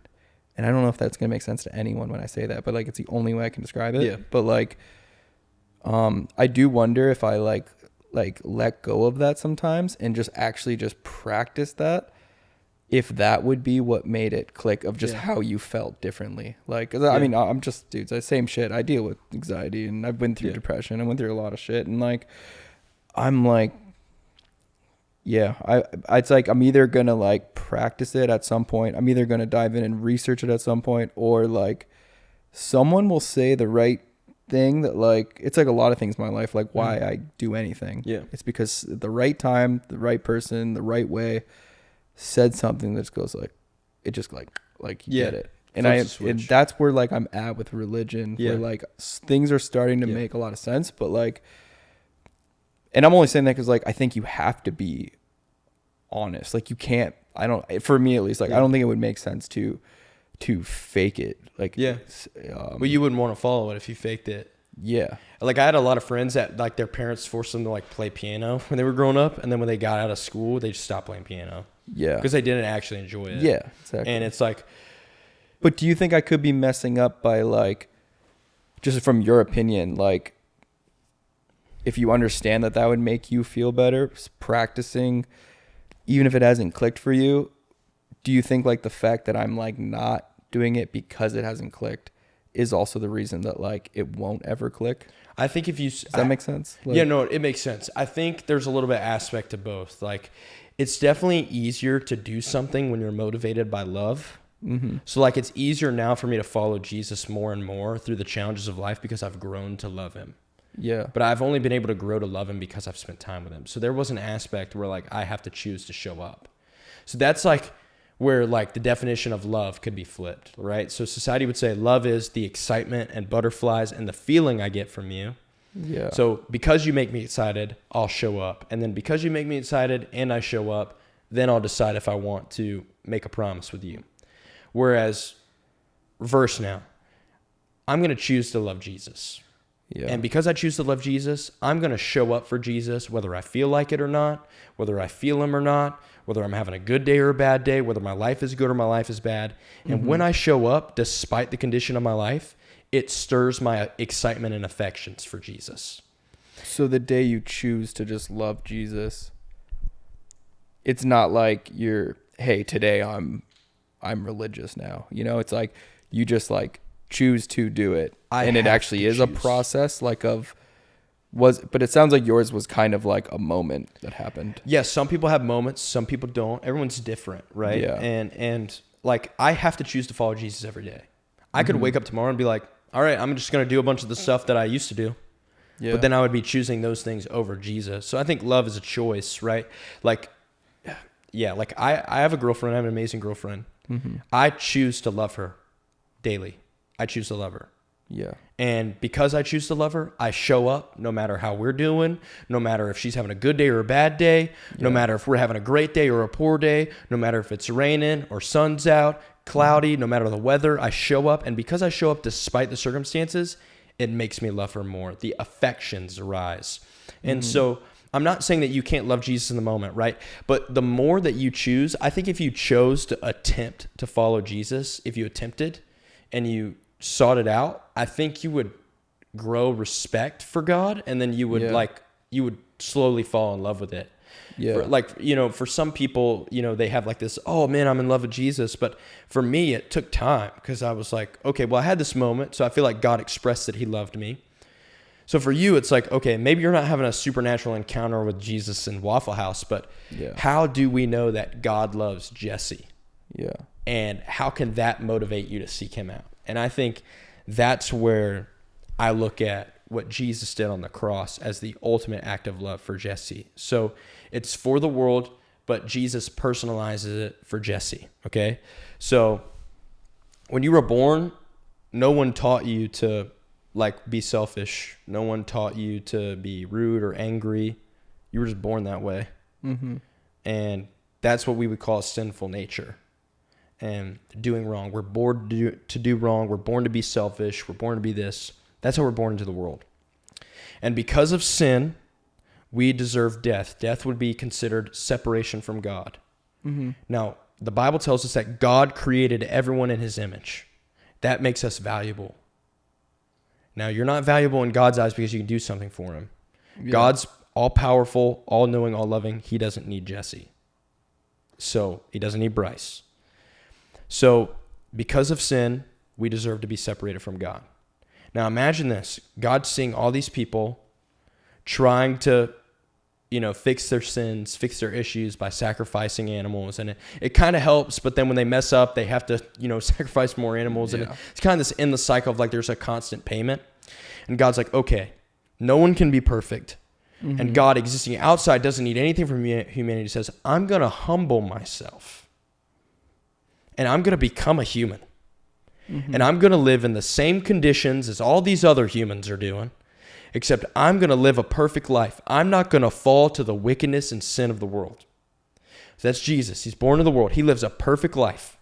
And I don't know if that's going to make sense to anyone when I say that, but like, it's the only way I can describe it. Yeah. But like, I do wonder if I like let go of that sometimes and just actually just practice that, if that would be what made it click of just how you felt differently. Like, 'cause I mean, I'm just, dudes, the same shit. I deal with anxiety and I've been through depression. I went through a lot of shit. And like, I'm like, it's like I'm either going to like practice it at some point. I'm either going to dive in and research it at some point, or like someone will say the right thing that like, it's like a lot of things in my life, like why I do anything. Yeah. It's because at the right time, the right person, the right way said something that just goes like, it just like you get it. And and that's where like I'm at with religion, where like things are starting to make a lot of sense, but like, and I'm only saying that because like I think you have to be honest. Like you can't. For me at least, like I don't think it would make sense to fake it. Like well, you wouldn't want to follow it if you faked it. Yeah. Like I had a lot of friends that like their parents forced them to like play piano when they were growing up, and then when they got out of school, they just stopped playing piano. Yeah. Because they didn't actually enjoy it. Yeah. Exactly. And it's like, but do you think I could be messing up by like, just from your opinion, like, if you understand that would make you feel better, practicing, even if it hasn't clicked for you, do you think like the fact that I'm like not doing it because it hasn't clicked is also the reason that like it won't ever click? I think if you... Does that make sense? Like, yeah, no, it makes sense. I think there's a little bit aspect to both. Like, it's definitely easier to do something when you're motivated by love. Mm-hmm. So like it's easier now for me to follow Jesus more and more through the challenges of life because I've grown to love him. Yeah. But I've only been able to grow to love him because I've spent time with him. So there was an aspect where like I have to choose to show up. So that's like where like the definition of love could be flipped, right? So society would say love is the excitement and butterflies and the feeling I get from you. Yeah. So because you make me excited, I'll show up. And then because you make me excited and I show up, then I'll decide if I want to make a promise with you. Whereas reverse now, I'm going to choose to love Jesus. Yeah. And because I choose to love Jesus, I'm going to show up for Jesus, whether I feel like it or not, whether I feel him or not, whether I'm having a good day or a bad day, whether my life is good or my life is bad. And when I show up, despite the condition of my life, it stirs my excitement and affections for Jesus. So the day you choose to just love Jesus, it's not like you're, hey, today I'm religious now. You know, it's like you just like choose to do it. And it actually is choose. a process but it sounds like yours was kind of like a moment that happened. Yeah, some people have moments, some people don't. Everyone's different, right? Yeah. And like I have to choose to follow Jesus every day. I could wake up tomorrow and be like, all right, I'm just going to do a bunch of the stuff that I used to do. Yeah. But then I would be choosing those things over Jesus. So I think love is a choice, right? Like, yeah, like I have a girlfriend. I have an amazing girlfriend. Mm-hmm. I choose to love her daily. I choose to love her. Yeah. And because I choose to love her, I show up no matter how we're doing, no matter if she's having a good day or a bad day, no matter if we're having a great day or a poor day, no matter if it's raining or sun's out, cloudy, no matter the weather, I show up. And because I show up despite the circumstances, it makes me love her more. The affections rise. And so I'm not saying that you can't love Jesus in the moment, right? But the more that you choose, I think if you chose to attempt to follow Jesus, if you attempted and you sought it out, I think you would grow respect for God, and then you would you would slowly fall in love with it. Yeah. For some people, they have like this, oh man, I'm in love with Jesus. But for me, it took time because I was like, okay, well, I had this moment. So I feel like God expressed that he loved me. So for you, it's like, okay, maybe you're not having a supernatural encounter with Jesus in Waffle House, but how do we know that God loves Jesse? Yeah. And how can that motivate you to seek him out? And I think that's where I look at what Jesus did on the cross as the ultimate act of love for Jesse. So it's for the world, but Jesus personalizes it for Jesse, okay? So when you were born, no one taught you to be selfish. No one taught you to be rude or angry. You were just born that way. Mm-hmm. And that's what we would call sinful nature. And doing wrong. We're born to do wrong. We're born to be selfish. We're born to be this. That's how we're born into the world. And because of sin, we deserve death. Death would be considered separation from God. Mm-hmm. Now, the Bible tells us that God created everyone in his image. That makes us valuable. Now, you're not valuable in God's eyes because you can do something for him. Yeah. God's all-powerful, all-knowing, all-loving. He doesn't need Jesse. So he doesn't need Bryce. So because of sin, we deserve to be separated from God. Now imagine this. God's seeing all these people trying to, fix their sins, fix their issues by sacrificing animals. And it kind of helps, but then when they mess up, they have to, sacrifice more animals. Yeah. And it's kind of this endless cycle of there's a constant payment. And God's like, okay, no one can be perfect. Mm-hmm. And God existing outside doesn't need anything from humanity. Says, I'm going to humble myself. And I'm going to become a human. Mm-hmm. And I'm going to live in the same conditions as all these other humans are doing, except I'm going to live a perfect life. I'm not going to fall to the wickedness and sin of the world. So that's Jesus. He's born in the world. He lives a perfect life.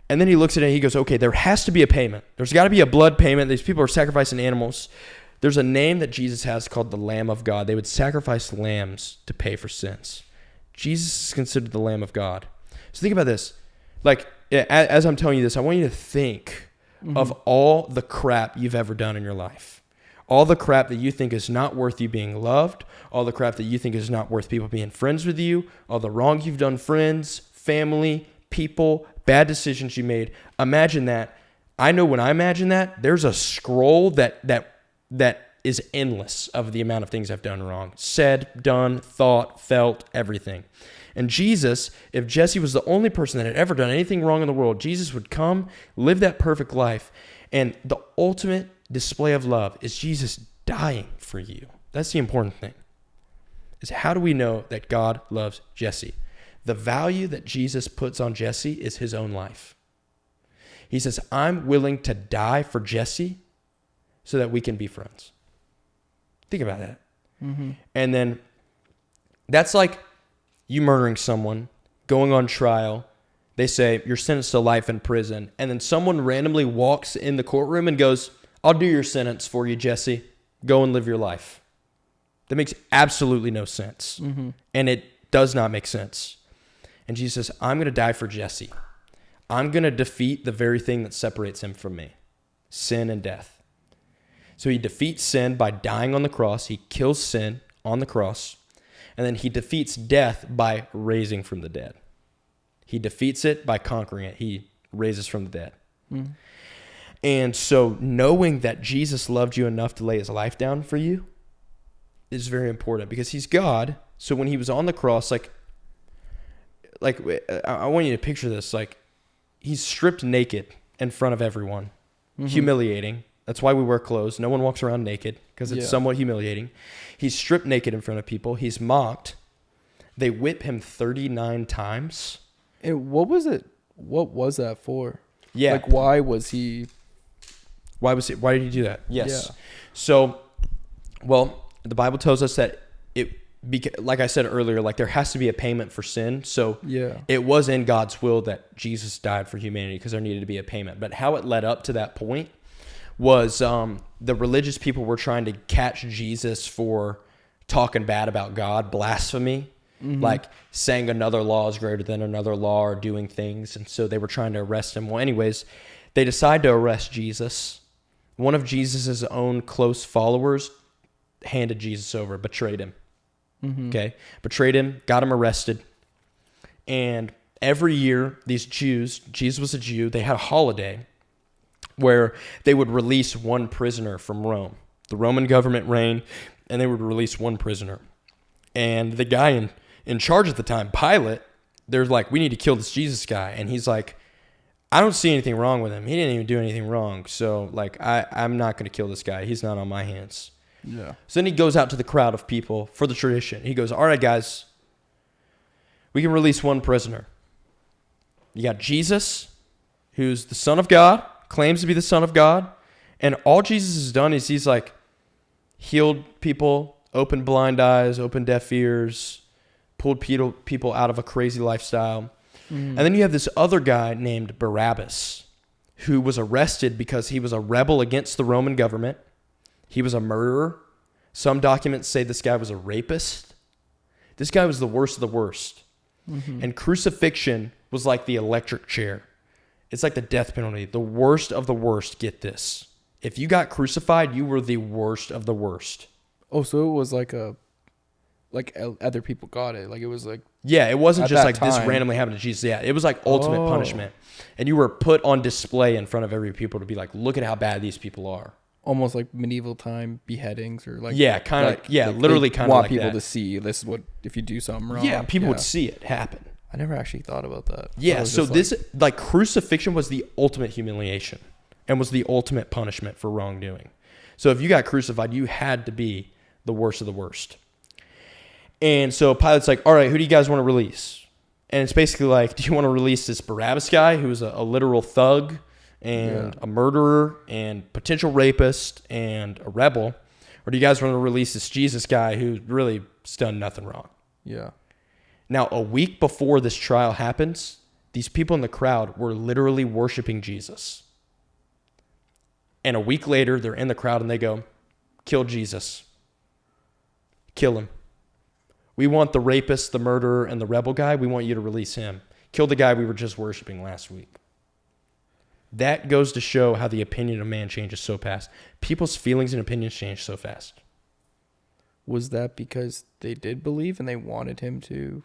And then he looks at it and he goes, okay, there has to be a payment. There's got to be a blood payment. These people are sacrificing animals. There's a name that Jesus has called the Lamb of God. They would sacrifice lambs to pay for sins. Jesus is considered the Lamb of God. So think about this. As I'm telling you this, I want you to think of all the crap you've ever done in your life. All the crap that you think is not worth you being loved. All the crap that you think is not worth people being friends with you. All the wrong you've done friends, family, people, bad decisions you made. Imagine that. I know when I imagine that, there's a scroll that is endless of the amount of things I've done wrong. Said, done, thought, felt, everything. And Jesus, if Jesse was the only person that had ever done anything wrong in the world, Jesus would come, live that perfect life. And the ultimate display of love is Jesus dying for you. That's the important thing. Is how do we know that God loves Jesse? The value that Jesus puts on Jesse is his own life. He says, I'm willing to die for Jesse so that we can be friends. Think about that. Mm-hmm. And then that's like you murdering someone, going on trial. They say you're sentenced to life in prison. And then someone randomly walks in the courtroom and goes, I'll do your sentence for you, Jesse. Go and live your life. That makes absolutely no sense. Mm-hmm. And it does not make sense. And Jesus says, I'm going to die for Jesse. I'm going to defeat the very thing that separates him from me, sin and death. So he defeats sin by dying on the cross. He kills sin on the cross. And then he defeats death by raising from the dead. He defeats it by conquering it. He raises from the dead. Mm. And so knowing that Jesus loved you enough to lay his life down for you is very important because he's God. So when he was on the cross, like I want you to picture this, like he's stripped naked in front of everyone, humiliating. That's why we wear clothes. No one walks around naked because it's somewhat humiliating. He's stripped naked in front of people. He's mocked. They whip him 39 times. And what was it? What was that for? Yeah. Like, why did he do that? Yes. Yeah. So, well, the Bible tells us that like I said earlier, like there has to be a payment for sin. So it was in God's will that Jesus died for humanity because there needed to be a payment. But how it led up to that point was the religious people were trying to catch Jesus for talking bad about God, blasphemy, like saying another law is greater than another law or doing things. And so they were trying to arrest him. Well, anyways, they decide to arrest Jesus. One of Jesus's own close followers handed Jesus over, betrayed him. Okay, betrayed him, got him arrested. And every year, these Jews, Jesus was a Jew, they had a holiday where they would release one prisoner from Rome. The Roman government reigned, and they would release one prisoner. And the guy in charge at the time, Pilate, they're like, we need to kill this Jesus guy. And he's like, I don't see anything wrong with him. He didn't even do anything wrong. So, like, I'm not going to kill this guy. He's not on my hands. Yeah. So then he goes out to the crowd of people for the tradition. He goes, all right, guys, we can release one prisoner. You got Jesus, who's the Son of God, claims to be the Son of God. And all Jesus has done is he's like healed people, opened blind eyes, opened deaf ears, pulled people out of a crazy lifestyle. And then you have this other guy named Barabbas, who was arrested because he was a rebel against the Roman government. He was a murderer. Some documents say this guy was a rapist. This guy was the worst of the worst. And crucifixion was like the electric chair. It's like the death penalty. The worst of the worst get this. If you got crucified, you were the worst of the worst. Oh, so it was like other people got it. Like it was like. Yeah, it wasn't just like time. this randomly happened to Jesus. Yeah, it was like ultimate punishment. And you were put on display in front of every people to be like, look at how bad these people are. Almost like medieval time beheadings or like. Yeah, kind of. Like, literally kind of like that. Want people to see this is what, if you do something wrong. Yeah, people would see it happen. I never actually thought about that. Yeah, so this, like crucifixion was the ultimate humiliation and was the ultimate punishment for wrongdoing. So if you got crucified, you had to be the worst of the worst. And so Pilate's like, all right, who do you guys want to release? And it's basically like, do you want to release this Barabbas guy who's a literal thug and a murderer and potential rapist and a rebel? Or do you guys want to release this Jesus guy who really has done nothing wrong? Yeah. Now, a week before this trial happens, these people in the crowd were literally worshiping Jesus. And a week later, they're in the crowd and they go, kill Jesus. Kill him. We want the rapist, the murderer, and the rebel guy. We want you to release him. Kill the guy we were just worshiping last week. That goes to show how the opinion of man changes so fast. People's feelings and opinions change so fast. Was that because they did believe and they wanted him to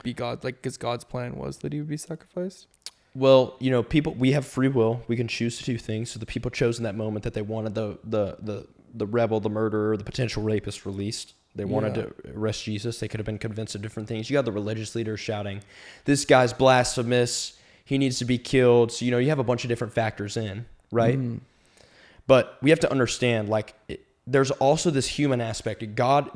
be God? Like, because God's plan was that he would be sacrificed? Well, you know, we have free will. We can choose to do things. So the people chose in that moment that they wanted the rebel, the murderer, the potential rapist released. They wanted to arrest Jesus. They could have been convinced of different things. You got the religious leaders shouting, this guy's blasphemous. He needs to be killed. So, you know, you have a bunch of different factors in, right? But we have to understand, like, there's also this human aspect.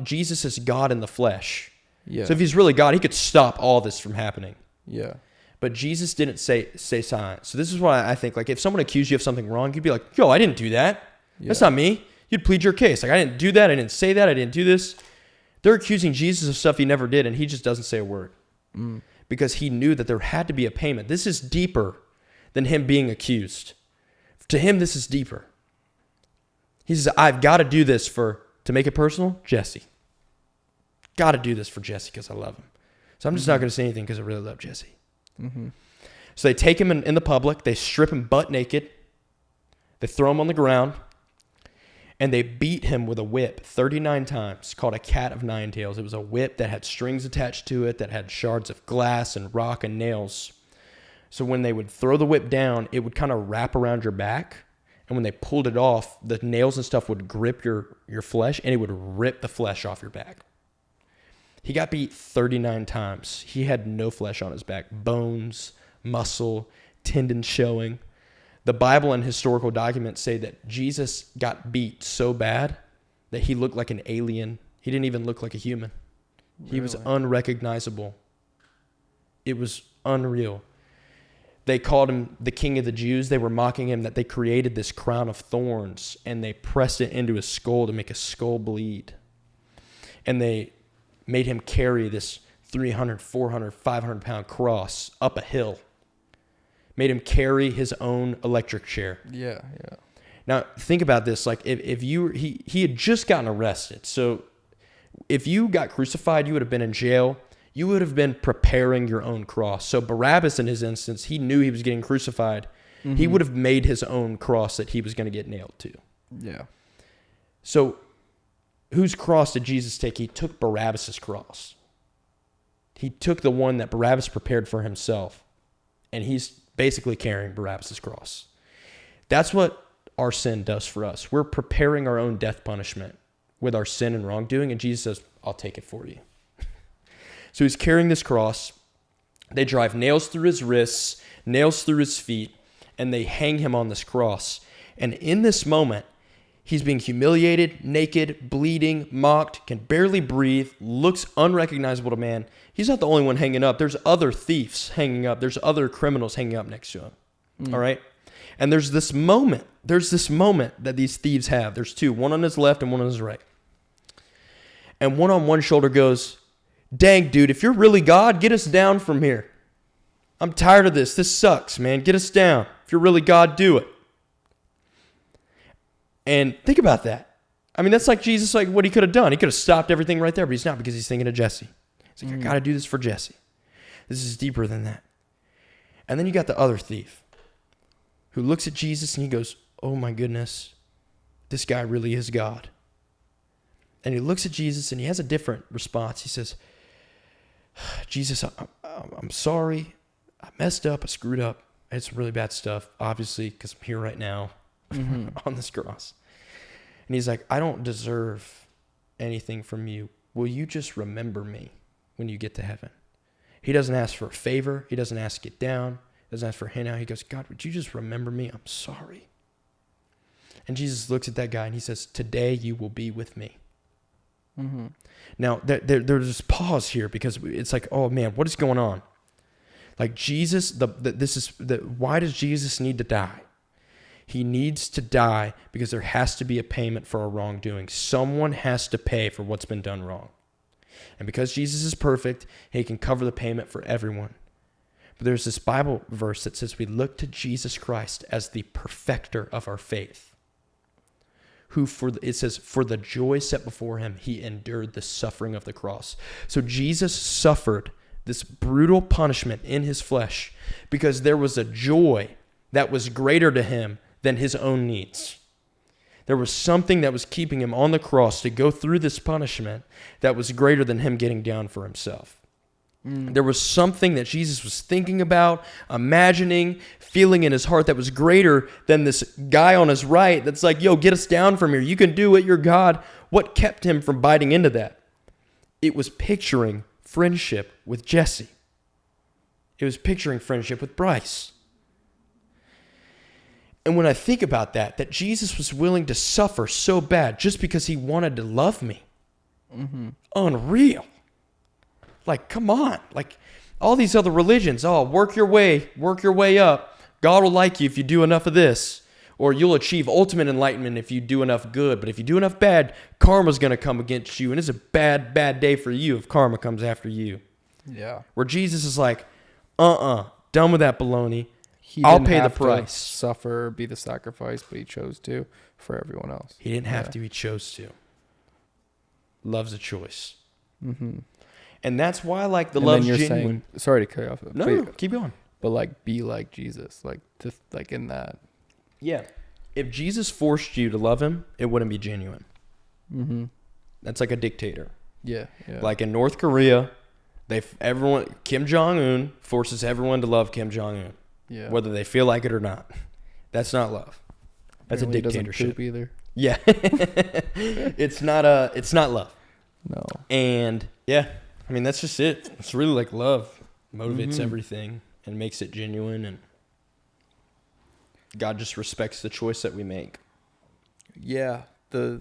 Jesus is God in the flesh. Yeah. So if he's really God, he could stop all this from happening. Yeah. But Jesus didn't say silent. So this is why I think, like, if someone accused you of something wrong, you'd be like, yo, I didn't do that. Yeah. That's not me. You'd plead your case. Like, I didn't do that. I didn't say that. I didn't do this. They're accusing Jesus of stuff he never did, and he just doesn't say a word. Because he knew that there had to be a payment. This is deeper than him being accused. To him, this is deeper. He says, I've got to do this to make it personal, Jesse. Got to do this for Jesse because I love him. So I'm just not going to say anything because I really love Jesse. So they take him in the public. They strip him butt naked. They throw him on the ground. And they beat him with a whip 39 times, called a cat of nine tails. It was a whip that had strings attached to it, that had shards of glass and rock and nails. So when they would throw the whip down, it would kind of wrap around your back. And when they pulled it off, the nails and stuff would grip your flesh, and it would rip the flesh off your back. He got beat 39 times. He had no flesh on his back. Bones, muscle, tendons showing. The Bible and historical documents say that Jesus got beat so bad that he looked like an alien. He didn't even look like a human. He was unrecognizable. It was unreal. They called him the King of the Jews. They were mocking him that they created this crown of thorns and they pressed it into his skull to make his skull bleed. And they made him carry this 300, 400, 500-pound cross up a hill. Made him carry his own electric chair. Yeah. Now, think about this. Like, if he had just gotten arrested. So, if you got crucified, you would have been in jail. You would have been preparing your own cross. So, Barabbas, in his instance, he knew he was getting crucified. Mm-hmm. He would have made his own cross that he was going to get nailed to. Yeah. So, whose cross did Jesus take? He took Barabbas' cross. He took the one that Barabbas prepared for himself. And he's basically carrying Barabbas' cross. That's what our sin does for us. We're preparing our own death punishment with our sin and wrongdoing. And Jesus says, I'll take it for you. So he's carrying this cross. They drive nails through his wrists, nails through his feet, and they hang him on this cross. And in this moment, he's being humiliated, naked, bleeding, mocked, can barely breathe, looks unrecognizable to man. He's not the only one hanging up. There's other thieves hanging up. There's other criminals hanging up next to him. All right? And there's this moment that these thieves have. There's two, one on his left and one on his right. And one on one shoulder goes, dang, dude, if you're really God, get us down from here. I'm tired of this. This sucks, man. Get us down. If you're really God, do it. And think about that. I mean, that's like Jesus, like what he could have done. He could have stopped everything right there, but he's not, because he's thinking of Jesse. He's like, I got to do this for Jesse. This is deeper than that. And then you got the other thief who looks at Jesus and he goes, oh my goodness, this guy really is God. And he looks at Jesus and he has a different response. He says, Jesus, I'm sorry. I messed up. I screwed up. I had some really bad stuff, obviously, because I'm here right now on this cross. And he's like, I don't deserve anything from you. Will you just remember me when you get to heaven? He doesn't ask for a favor. He doesn't ask to get down. He doesn't ask for a handout. He goes, God, would you just remember me? I'm sorry. And Jesus looks at that guy and he says, today you will be with me. Mm-hmm. Now, there's this pause here because it's like, oh man, what is going on? Like Jesus, why does Jesus need to die? He needs to die because there has to be a payment for our wrongdoing. Someone has to pay for what's been done wrong. And because Jesus is perfect, he can cover the payment for everyone. But there's this Bible verse that says we look to Jesus Christ as the perfecter of our faith. It says, for the joy set before him, he endured the suffering of the cross. So Jesus suffered this brutal punishment in his flesh because there was a joy that was greater to him than his own needs. There was something that was keeping him on the cross to go through this punishment that was greater than him getting down for himself. There was something that Jesus was thinking about, imagining, feeling in his heart that was greater than this guy on his right that's like, yo, get us down from here. You can do it. You're God. What kept him from biting into that? It was picturing friendship with Jesse. It was picturing friendship with Bryce. And when I think about that Jesus was willing to suffer so bad just because he wanted to love me. Unreal. Like, come on. Like, all these other religions, work your way up. God will like you if you do enough of this. Or you'll achieve ultimate enlightenment if you do enough good. But if you do enough bad, karma's going to come against you. And it's a bad, bad day for you if karma comes after you. Yeah. Where Jesus is like, done with that baloney. I'll pay the price. Suffer, be the sacrifice, but he chose to for everyone else. He didn't have to. He chose to. Love's a choice. Mm-hmm. And that's why, like, the love's genuine. Sorry to cut you off. No, keep going. But, like, be like Jesus. Like, just, like, in that. Yeah. If Jesus forced you to love him, it wouldn't be genuine. Mm-hmm. That's like a dictator. Yeah. Like in North Korea, Kim Jong-un forces everyone to love Kim Jong-un. Yeah. whether they feel like it or not. That's not love. That's Apparently a dictatorship. Doesn't poop either. Yeah. It's not love. No. And yeah, I mean, that's just it. It's really like love motivates everything and makes it genuine, and God just respects the choice that we make. Yeah. I'm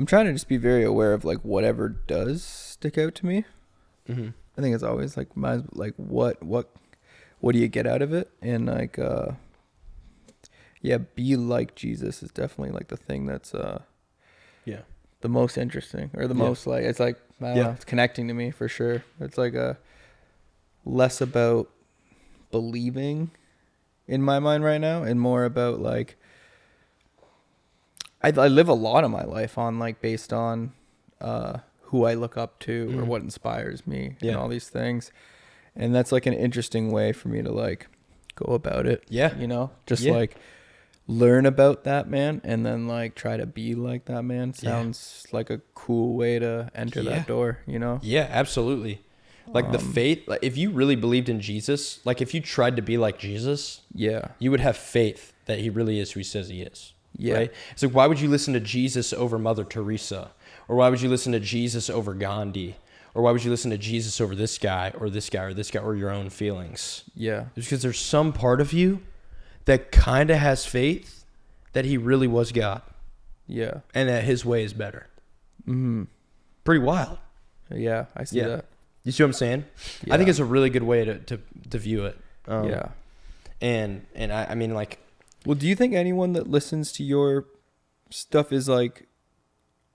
trying to just be very aware of like whatever does stick out to me. Mm-hmm. I think it's always like what do you get out of it? And like be like Jesus is definitely like the thing that's the most interesting, or the most like, it's like, I don't know, it's connecting to me for sure. It's like less about believing in my mind right now, and more about like, I live a lot of my life on like based on who I look up to or what inspires me and all these things. And that's like an interesting way for me to like go about it. Yeah. You know, just like learn about that man and then like try to be like that man sounds like a cool way to enter that door, you know? Yeah, absolutely. Like the faith, like if you really believed in Jesus, like if you tried to be like Jesus, you would have faith that he really is who he says he is. Yeah. Right? It's like, why would you listen to Jesus over Mother Teresa? Or why would you listen to Jesus over Gandhi? Or why would you listen to Jesus over this guy or this guy or this guy, or your own feelings? Yeah. It's because there's some part of you that kind of has faith that he really was God. Yeah. And that his way is better. Mm-hmm. Pretty wild. Yeah, I see that. You see what I'm saying? Yeah. I think it's a really good way to view it. And I mean, like... Well, do you think anyone that listens to your stuff is like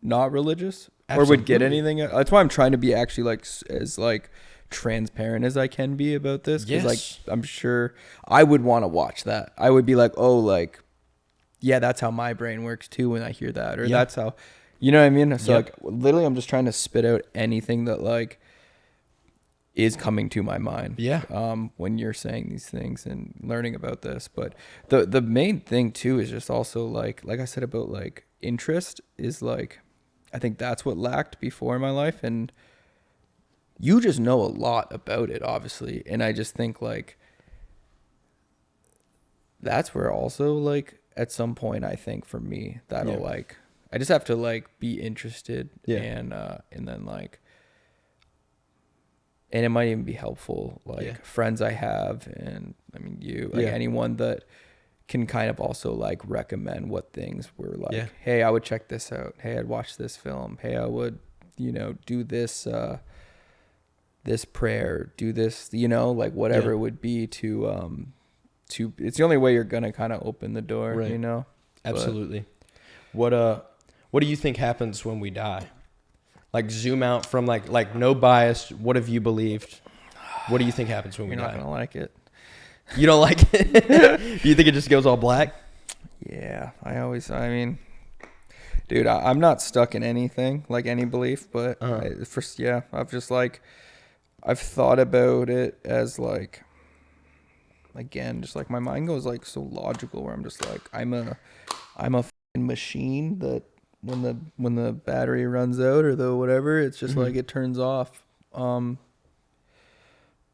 not religious? Absolutely. Or would get anything? That's why I'm trying to be actually like as like transparent as I can be about this. Because like I'm sure I would want to watch that. I would be like, oh, like, yeah, that's how my brain works too when I hear that. Or that's how, you know what I mean? So like literally I'm just trying to spit out anything that like is coming to my mind. Yeah. When you're saying these things and learning about this. But the main thing too is just also like I said about like interest is like, I think that's what lacked before in my life. And you just know a lot about it, obviously. And I just think like that's where also like at some point, I think for me, that'll like, I just have to like be interested and then like, and it might even be helpful, like friends I have, and I mean you, like anyone that can kind of also like recommend what things were like, hey, I would check this out. Hey, I'd watch this film. Hey, I would, you know, do this, this prayer, do this, you know, like whatever it would be to, it's the only way you're going to kind of open the door, you know? Absolutely. But, what do you think happens when we die? Like zoom out from like no bias. What have you believed? What do you think happens when we die? You're not going to like it. You don't like it? You think it just goes all black? Yeah. I mean, dude, I'm not stuck in anything, like any belief, but I've just like, I've thought about it as like, again, just like my mind goes like so logical where I'm just like, I'm a fucking machine that when the battery runs out or the whatever, it's just like it turns off.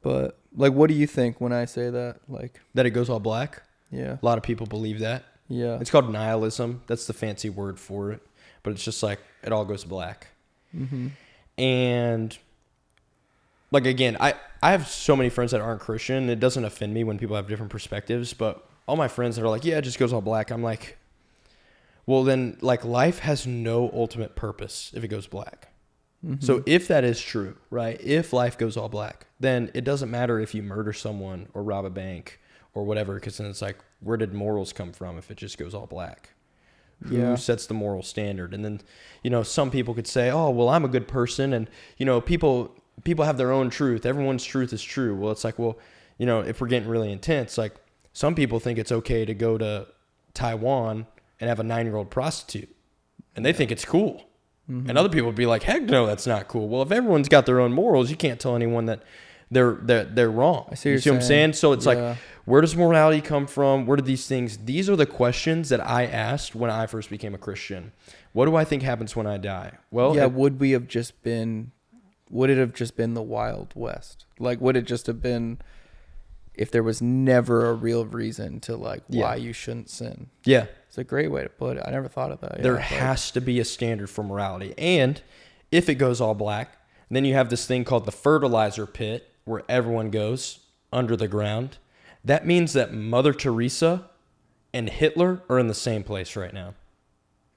But like, what do you think when I say that? Like that it goes all black? Yeah. A lot of people believe that. Yeah. It's called nihilism. That's the fancy word for it. But it's just like it all goes black. Mm-hmm. And like, again, I have so many friends that aren't Christian. It doesn't offend me when people have different perspectives, but all my friends that are like, yeah, it just goes all black. I'm like, well, then like life has no ultimate purpose if it goes black. Mm-hmm. So if that is true, right? If life goes all black, then it doesn't matter if you murder someone or rob a bank or whatever, because then it's like, where did morals come from if it just goes all black? Who sets the moral standard? And then, you know, some people could say, oh, well, I'm a good person. And, you know, people have their own truth. Everyone's truth is true. Well, it's like, well, you know, if we're getting really intense, like some people think it's okay to go to Taiwan and have a 9-year-old prostitute, and they think it's cool. Mm-hmm. And other people would be like, heck no, that's not cool. Well, if everyone's got their own morals, you can't tell anyone that they're wrong. I see you see what I'm saying? So it's like, where does morality come from? Where do these things? These are the questions that I asked when I first became a Christian. What do I think happens when I die? Well, would it have just been the Wild West? Like, would it just have been if there was never a real reason to like why you shouldn't sin. Yeah. It's a great way to put it. I never thought of that. There has to be a standard for morality. And if it goes all black, then you have this thing called the fertilizer pit where everyone goes under the ground. That means that Mother Teresa and Hitler are in the same place right now.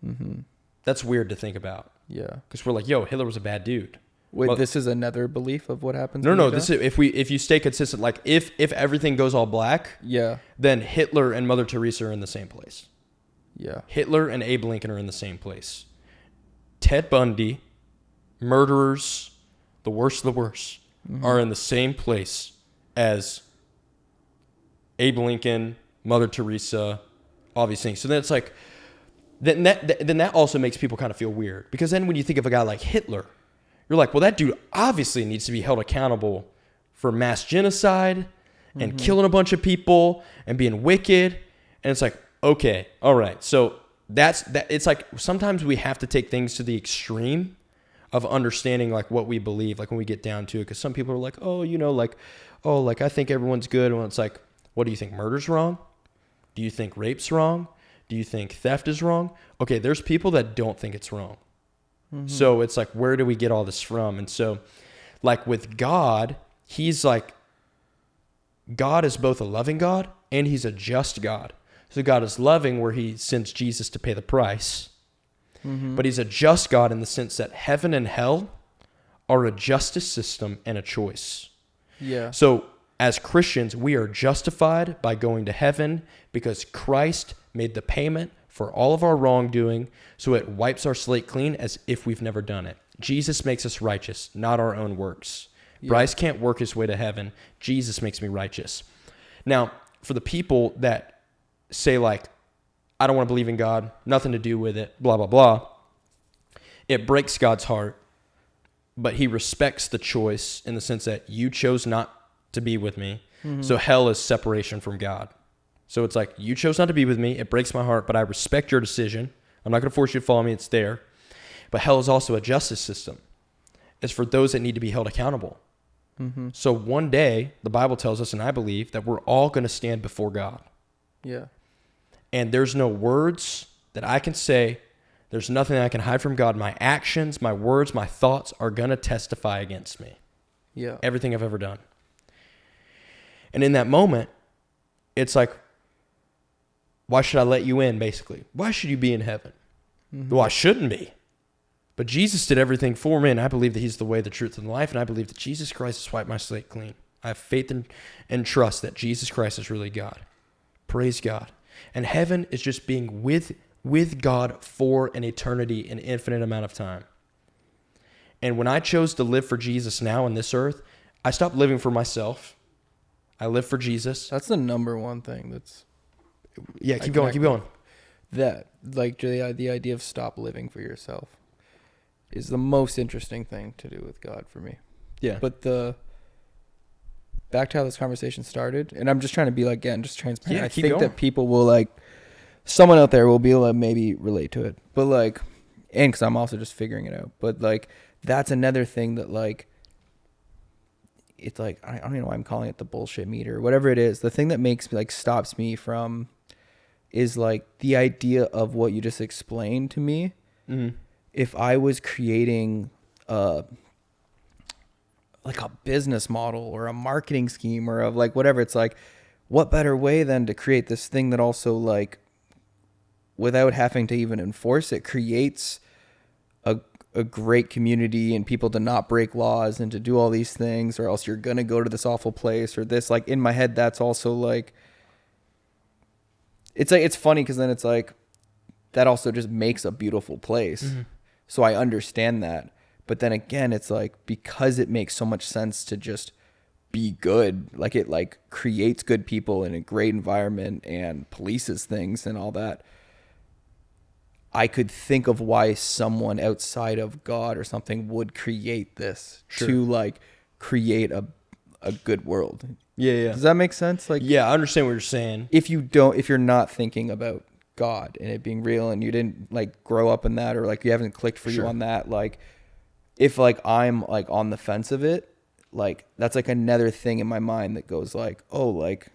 Mm-hmm. That's weird to think about. Yeah. Because we're like, yo, Hitler was a bad dude. Wait, this is another belief of what happens? No. This is if you stay consistent, like if everything goes all black, then Hitler and Mother Teresa are in the same place. Yeah. Hitler and Abe Lincoln are in the same place. Ted Bundy, murderers, the worst of the worst, are in the same place as Abe Lincoln, Mother Teresa, all these things. So then it's like, then that also makes people kind of feel weird. Because then when you think of a guy like Hitler, you're like, well, that dude obviously needs to be held accountable for mass genocide and killing a bunch of people and being wicked. And it's like, okay, all right. So that's that. It's like sometimes we have to take things to the extreme of understanding like what we believe, like when we get down to it. Because some people are like, oh, I think everyone's good. And it's like, what do you think? Murder's wrong? Do you think rape's wrong? Do you think theft is wrong? Okay, there's people that don't think it's wrong. So it's like, where do we get all this from? And so, like with God, he's like, God is both a loving God and he's a just God. So God is loving where he sends Jesus to pay the price. But he's a just God in the sense that heaven and hell are a justice system and a choice. Yeah. So as Christians, we are justified by going to heaven because Christ made the payment for all of our wrongdoing, so it wipes our slate clean as if we've never done it. Jesus makes us righteous, not our own works. Yeah. Bryce can't work his way to heaven. Jesus makes me righteous. Now, for the people that say like, I don't want to believe in God, nothing to do with it, blah, blah, blah, it breaks God's heart, but he respects the choice in the sense that you chose not to be with me. So hell is separation from God. So it's like, you chose not to be with me. It breaks my heart, but I respect your decision. I'm not going to force you to follow me. It's there. But hell is also a justice system. It's for those that need to be held accountable. So one day, the Bible tells us, and I believe, that we're all going to stand before God. Yeah. And there's no words that I can say. There's nothing that I can hide from God. My actions, my words, my thoughts are going to testify against me. Yeah. Everything I've ever done. And in that moment, it's like, why should I let you in, basically? Why should you be in heaven? Well, I shouldn't be. But Jesus did everything for me, and I believe that he's the way, the truth, and the life, and I believe that Jesus Christ has wiped my slate clean. I have faith and trust that Jesus Christ is really God. Praise God. And heaven is just being with God for an eternity, an infinite amount of time. And when I chose to live for Jesus now on this earth, I stopped living for myself. I live for Jesus. That's the number one thing that's... Yeah, keep going. That, like, the idea of stop living for yourself is the most interesting thing to do with God for me. Yeah. But back to how this conversation started, and I'm just trying to be, like, again, just transparent. Yeah, I keep think going. that people will, like, someone out there will be able to maybe relate to it. But, like, and because I'm also just figuring it out. But, like, that's another thing that, like, it's like, I don't even know why I'm calling it the bullshit meter or whatever it is. The thing that makes me, like, stops me from is like the idea of what you just explained to me. If I was creating like a business model or a marketing scheme or of like whatever, it's like, what better way than to create this thing that also, like, without having to even enforce it, creates a great community and people to not break laws and to do all these things, or else you're going to go to this awful place or this. Like, in my head, that's also like, it's like, it's funny because then it's like, that also just makes a beautiful place. So I understand that. But then again, it's like, because it makes so much sense to just be good, like it like creates good people in a great environment and polices things and all that, I could think of why someone outside of God or something would create this to like create a good world. Yeah. Does that make sense? Like, yeah, I understand what you're saying. If you're not thinking about God and it being real and you didn't like grow up in that, or like you haven't clicked for you on that, like if like I'm like on the fence of it, like that's like another thing in my mind that goes like, oh, like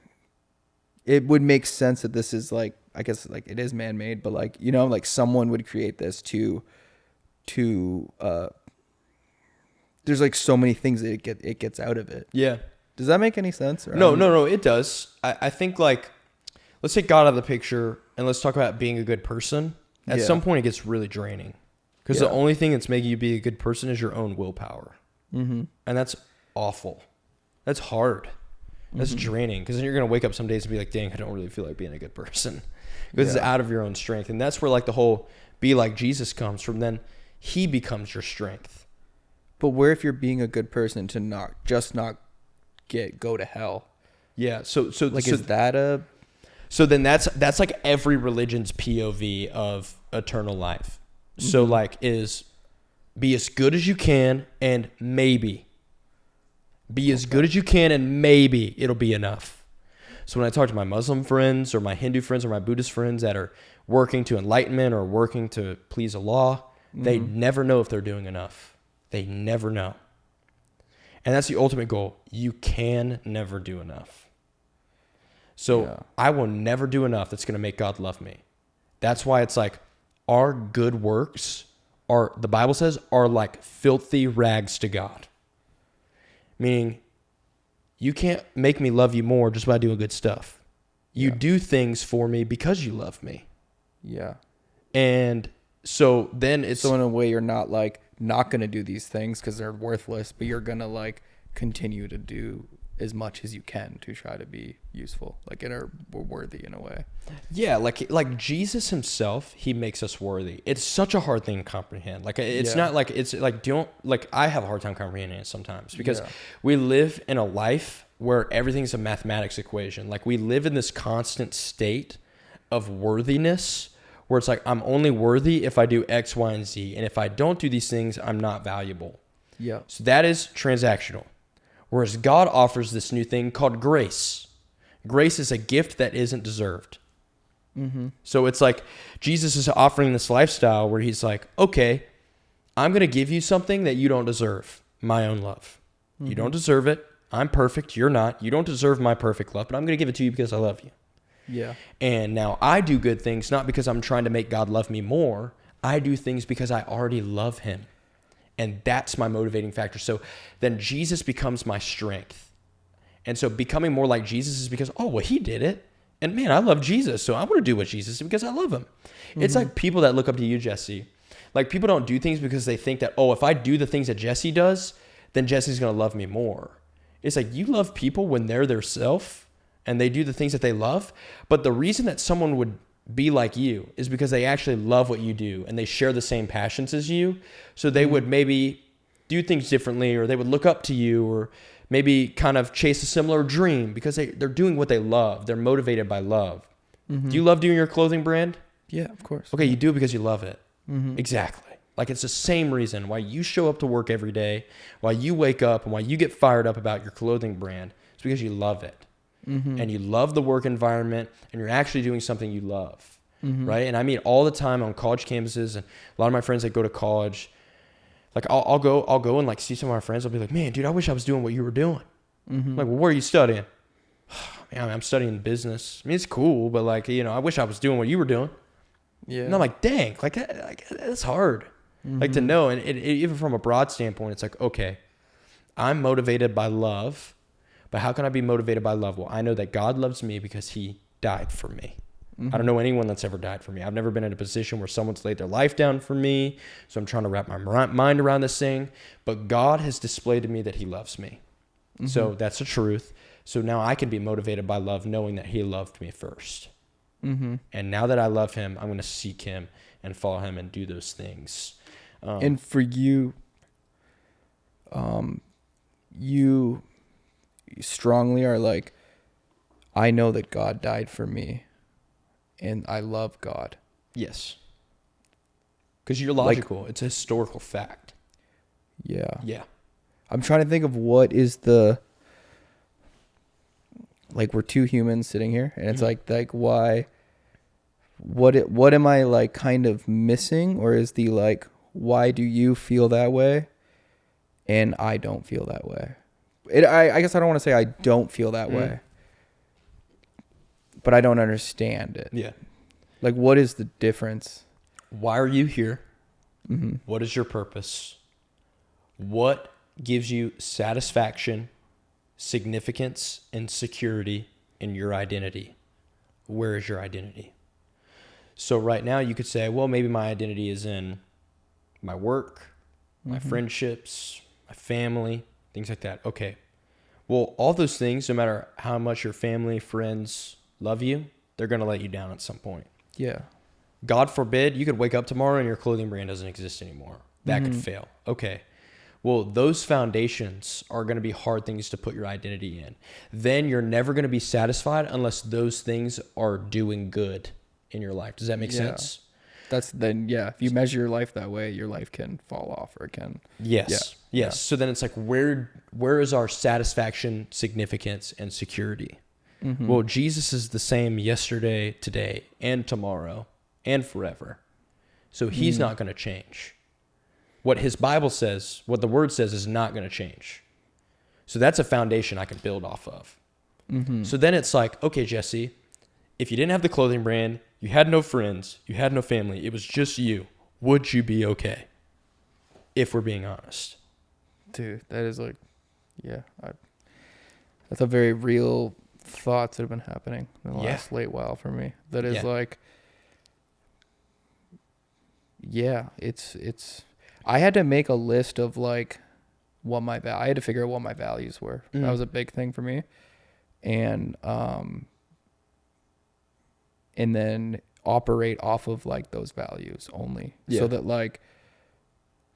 it would make sense that this is like, I guess like it is man-made, but like, you know, like someone would create this to there's like so many things that it gets out of it. Yeah. Does that make any sense? No, it does. I think like, let's take God out of the picture and let's talk about being a good person. At some point it gets really draining because the only thing that's making you be a good person is your own willpower. Mm-hmm. And that's awful. That's hard. That's draining because then you're going to wake up some days and be like, dang, I don't really feel like being a good person because it's out of your own strength. And that's where like the whole be like Jesus comes from. Then he becomes your strength. But where if you're being a good person to not go to hell? Yeah. So like, is that a... So then that's like every religion's POV of eternal life. So like is be as good as you can and maybe. Be as good as you can and maybe it'll be enough. So when I talk to my Muslim friends or my Hindu friends or my Buddhist friends that are working to enlightenment or working to please Allah, they never know if they're doing enough. They never know. And that's the ultimate goal. You can never do enough. So I will never do enough that's going to make God love me. That's why it's like our good works are, the Bible says, are like filthy rags to God. Meaning, you can't make me love you more just by doing good stuff. You do things for me because you love me. Yeah. And so then it's... So in a way, you're not like, not going to do these things because they're worthless, but you're going to like continue to do as much as you can to try to be useful, like in a worthy in a way. Yeah, like Jesus himself, he makes us worthy. It's such a hard thing to comprehend. Like it's not like it's like I have a hard time comprehending it sometimes because we live in a life where everything's a mathematics equation. Like we live in this constant state of worthiness where it's like I'm only worthy if I do X, Y, and Z, and if I don't do these things, I'm not valuable. Yeah. So that is transactional. Whereas God offers this new thing called grace. Grace is a gift that isn't deserved. Mm-hmm. So it's like Jesus is offering this lifestyle where he's like, okay, I'm going to give you something that you don't deserve, my own love. Mm-hmm. You don't deserve it. I'm perfect. You're not. You don't deserve my perfect love, but I'm going to give it to you because I love you. Yeah. And now I do good things, not because I'm trying to make God love me more. I do things because I already love him. And that's my motivating factor. So then Jesus becomes my strength. And so becoming more like Jesus is because, oh, well, he did it. And man, I love Jesus. So I want to do what Jesus did because I love him. Mm-hmm. It's like people that look up to you, Jesse. Like people don't do things because they think that, oh, if I do the things that Jesse does, then Jesse's going to love me more. It's like you love people when they're their self and they do the things that they love. But the reason that someone would be like you is because they actually love what you do and they share the same passions as you. So they would maybe do things differently, or they would look up to you, or maybe kind of chase a similar dream because they're doing what they love. They're motivated by love. Mm-hmm. Do you love doing your clothing brand? Yeah, of course. Okay, you do it because you love it. Mm-hmm. Exactly. Like it's the same reason why you show up to work every day, why you wake up, and why you get fired up about your clothing brand. It's because you love it. Mm-hmm. And you love the work environment, and you're actually doing something you love, right? And I mean all the time on college campuses, and a lot of my friends that go to college, like I'll go and like see some of my friends. I'll be like, man, dude, I wish I was doing what you were doing. Mm-hmm. Like, well, what are you studying? Man, I'm studying business. I mean, it's cool, but like, you know, I wish I was doing what you were doing. Yeah. And I'm like, dang, like that's hard, like to know. And it, even from a broad standpoint, it's like, okay, I'm motivated by love. But how can I be motivated by love? Well, I know that God loves me because he died for me. Mm-hmm. I don't know anyone that's ever died for me. I've never been in a position where someone's laid their life down for me. So I'm trying to wrap my mind around this thing. But God has displayed to me that he loves me. Mm-hmm. So that's the truth. So now I can be motivated by love, knowing that he loved me first. Mm-hmm. And now that I love him, I'm going to seek him and follow him and do those things. And for you, you strongly are like, I know that God died for me and I love God. Yes. Because you're logical. Like, it's a historical fact. Yeah. Yeah. I'm trying to think of what is the, like, we're two humans sitting here and it's like why, what am I like kind of missing? Or is the like, why do you feel that way and I don't feel that way? I guess I don't want to say I don't feel that way, but I don't understand it. Yeah. Like, what is the difference? Why are you here? Mm-hmm. What is your purpose? What gives you satisfaction, significance, and security in your identity? Where is your identity? So right now you could say, well, maybe my identity is in my work, my friendships, my family, things like that. Okay. Well, all those things, no matter how much your family, friends love you, they're going to let you down at some point. Yeah. God forbid you could wake up tomorrow and your clothing brand doesn't exist anymore. That could fail. Okay. Well, those foundations are going to be hard things to put your identity in. Then you're never going to be satisfied unless those things are doing good in your life. Does that make sense? That's then, yeah. If you measure your life that way, your life can fall off or it can. Yes. Yeah. Yes. So then it's like, where is our satisfaction, significance, and security? Well, Jesus is the same yesterday, today, and tomorrow, and forever. So he's not going to change. What his Bible says, what the word says, is not going to change. So that's a foundation I can build off of. So then it's like, okay, Jesse, if you didn't have the clothing brand, you had no friends, you had no family, it was just you, would you be okay? If we're being honest. Dude, that is like, yeah. That's a very real thoughts that have been happening in the last late while for me. That is like, it's I had to make a list of like I had to figure out what my values were. That was a big thing for me. And then operate off of like those values only. So that like,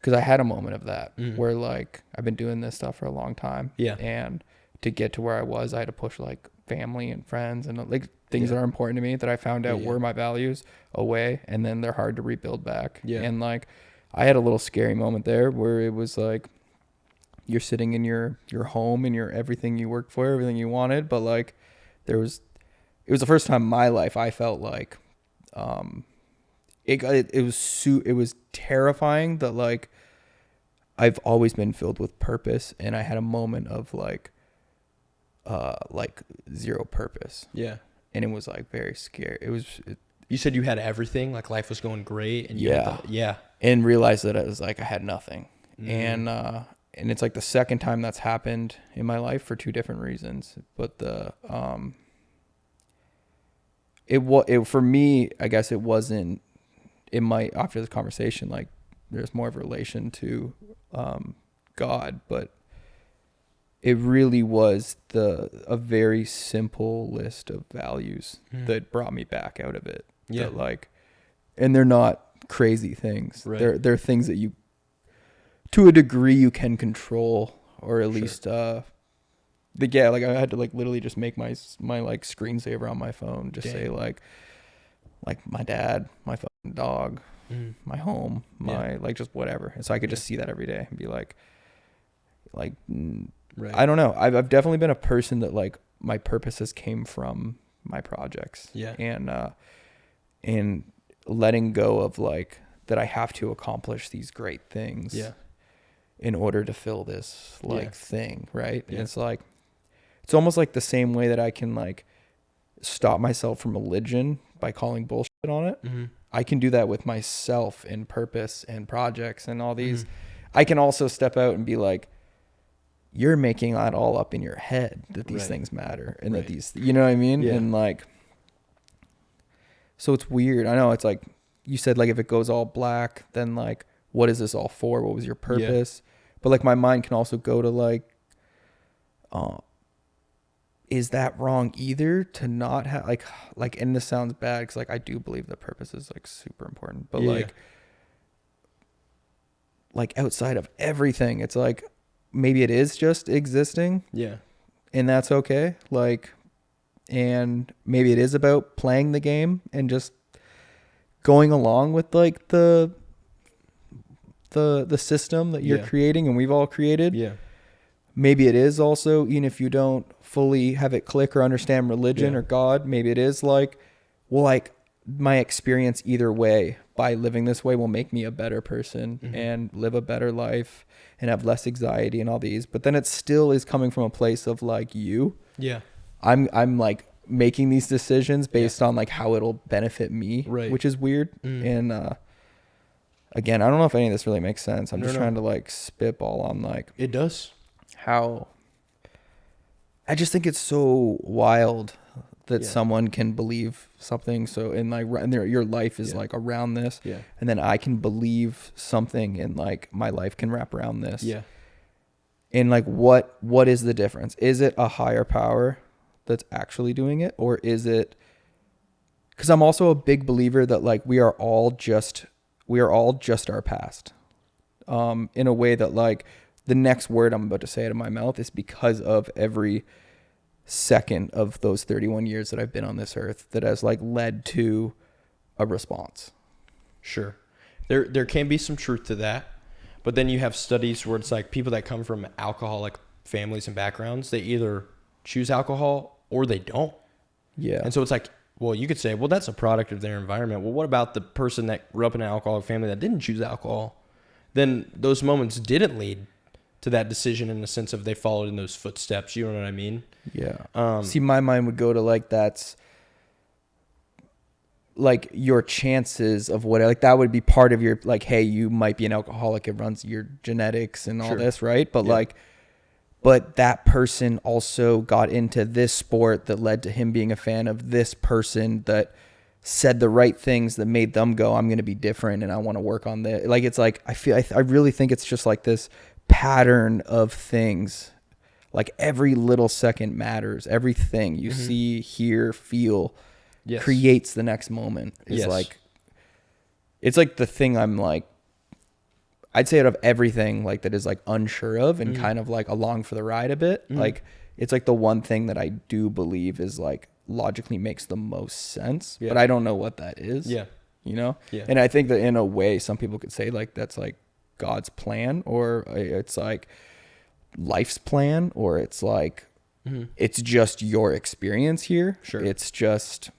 cause I had a moment of that where like, I've been doing this stuff for a long time. Yeah. And to get to where I was, I had to push like family and friends and like things that are important to me that I found out were my values away, and then they're hard to rebuild back. Yeah. And like, I had a little scary moment there where it was like, you're sitting in your home and your everything you worked for, everything you wanted, but like it was the first time in my life I felt like it was terrifying that like I've always been filled with purpose, and I had a moment of like zero purpose. Yeah. And it was like very scary. You said you had everything, like life was going great, and and realized that it was like I had nothing. And it's like the second time that's happened in my life for two different reasons. But for me, I guess it wasn't. It might, after this conversation, like there's more of a relation to God, but it really was a very simple list of values that brought me back out of it. Yeah. That like, and they're not crazy things. Right. They're things that you, to a degree, you can control, or at least like I had to like literally just make my like screensaver on my phone just say like my dad, my fucking dog, my home, my like just whatever, and so I could just see that every day and be like right. I don't know. I've definitely been a person that like my purposes came from my projects. Yeah. And letting go of like that I have to accomplish these great things. Yeah. In order to fill this like thing, right? Yeah. And it's like, it's almost like the same way that I can like stop myself from religion by calling bullshit on it. I can do that with myself and purpose and projects and all these. I can also step out and be like, you're making that all up in your head that these things matter and that these, you know what I mean? Yeah. And like, so it's weird. I know it's like, you said like, if it goes all black, then like, what is this all for? What was your purpose? Yeah. But like my mind can also go to like, is that wrong either to not have like, and this sounds bad because like I do believe that purpose is like super important, but like outside of everything, it's like maybe it is just existing. Yeah. And that's okay. Like, and maybe it is about playing the game and just going along with like the system that you're creating and we've all created. Yeah. Maybe it is also, even if you don't fully have it click or understand religion or God, maybe it is like, well, like my experience either way, by living this way will make me a better person and live a better life and have less anxiety and all these. But then it still is coming from a place of like I'm like making these decisions based on like how it'll benefit me, which is weird. And again, I don't know if any of this really makes sense. I'm just trying to like spitball on like it does. How I just think it's so wild that someone can believe something. So in like, and your life is like around this, and then I can believe something, and like my life can wrap around this. Yeah. And like, what is the difference? Is it a higher power that's actually doing it, or is it? Because I'm also a big believer that like we are all just our past, in a way that like the next word I'm about to say out of my mouth is because of every second of those 31 years that I've been on this earth that has like led to a response. Sure. There can be some truth to that, but then you have studies where it's like people that come from alcoholic families and backgrounds, they either choose alcohol or they don't. Yeah. And so it's like, well, you could say, well, that's a product of their environment. Well, what about the person that grew up in an alcoholic family that didn't choose alcohol? Then those moments didn't lead to that decision in the sense of they followed in those footsteps. You know what I mean? Yeah. See, my mind would go to like, that's like your chances of what, like that would be part of your, like, hey, you might be an alcoholic. It runs your genetics and all this, right? But like, but that person also got into this sport that led to him being a fan of this person that said the right things that made them go, I'm going to be different and I want to work on this. Like, it's like, I really think it's just like this pattern of things. Like every little second matters. Everything you see, hear, feel creates the next moment. Is like, it's like the thing I'm like, I'd say out of everything like that is like unsure of and kind of like along for the ride a bit. Like it's like the one thing that I do believe is like logically makes the most sense, but I don't know what that is. Yeah. You know? Yeah. And I think that in a way, some people could say like, that's like God's plan, or it's like life's plan, or it's like, it's just your experience here. Sure. It's just,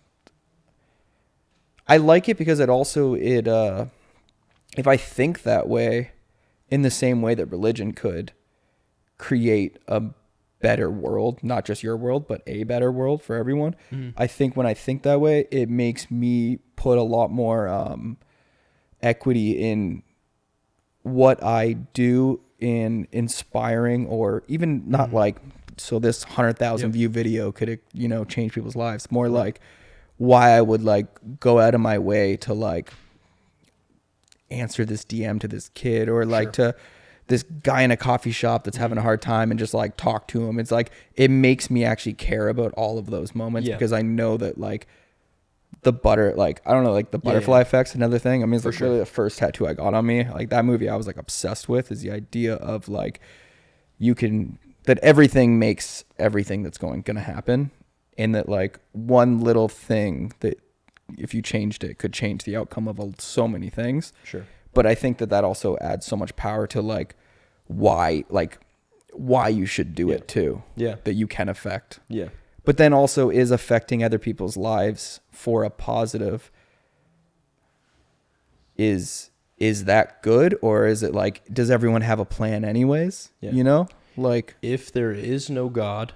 I like it because it also, if I think that way, in the same way that religion could create a better world, not just your world, but a better world for everyone. I think when I think that way, it makes me put a lot more equity in what I do in inspiring, or even not like, so this 100,000 view video could, you know, change people's lives. More like why I would like go out of my way to like answer this DM to this kid, or like to this guy in a coffee shop that's having a hard time and just like talk to him. It's like, it makes me actually care about all of those moments because I know that like the butterfly effect's another thing. I mean, it's like really the first tattoo I got on me. Like that movie I was like obsessed with is the idea of like, that everything makes everything that's going to happen. And that like one little thing that if you changed it could change the outcome of so many things. Sure. But I think that also adds so much power to like why you should do it too. Yeah. That you can affect. Yeah. But then also is affecting other people's lives for a positive. Is that good? Or is it like, does everyone have a plan anyways? Yeah. You know, like if there is no God,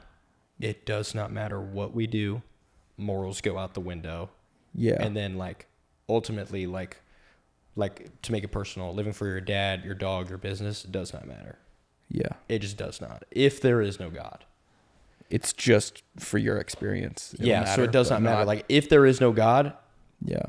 it does not matter what we do. Morals go out the window. Yeah. And then like ultimately like to make it personal, living for your dad, your dog, your business, it does not matter. Yeah. It just does not. If there is no God. It's just for your experience. So it does not matter. Like if there is no God,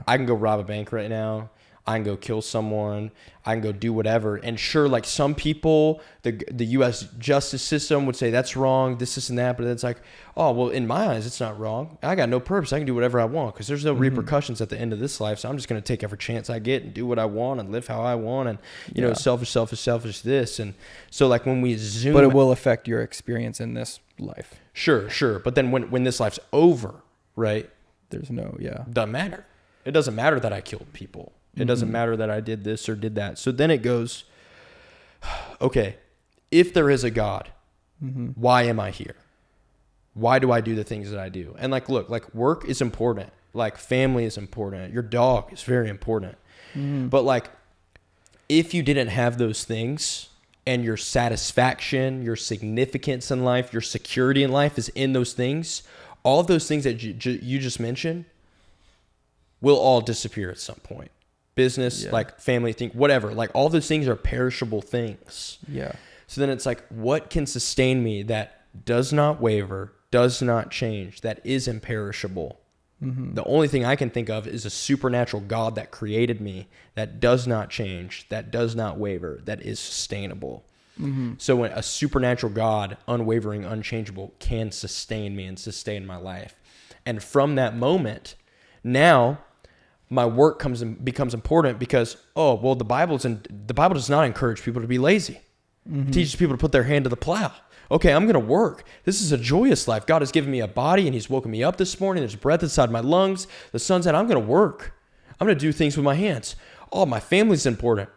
I can go rob a bank right now. I can go kill someone. I can go do whatever. And sure, like some people, the U.S. justice system would say that's wrong, this and that. But it's like, oh, well, in my eyes, it's not wrong. I got no purpose. I can do whatever I want because there's no repercussions at the end of this life. So I'm just going to take every chance I get and do what I want and live how I want. And, you know, selfish this. And so like when we zoom. But it will affect your experience in this life. Sure. But then when this life's over, right? There's no, doesn't matter. It doesn't matter that I killed people. It doesn't matter that I did this or did that. So then it goes, okay, if there is a God, why am I here? Why do I do the things that I do? And like, look, like work is important. Like family is important. Your dog is very important. But like, if you didn't have those things and your satisfaction, your significance in life, your security in life is in those things, all of those things that you just mentioned will all disappear at some point. Business, like family, whatever. Like all those things are perishable things. Yeah. So then it's like, what can sustain me that does not waver, does not change, that is imperishable? The only thing I can think of is a supernatural God that created me, that does not change, that does not waver, that is sustainable. So when a supernatural God, unwavering, unchangeable, can sustain me and sustain my life. And from that moment, now my work becomes important because, the Bible does not encourage people to be lazy. It teaches people to put their hand to the plow. Okay, I'm going to work. This is a joyous life. God has given me a body and he's woken me up this morning. There's breath inside my lungs. The sun's out. I'm going to work. I'm going to do things with my hands. My family's important.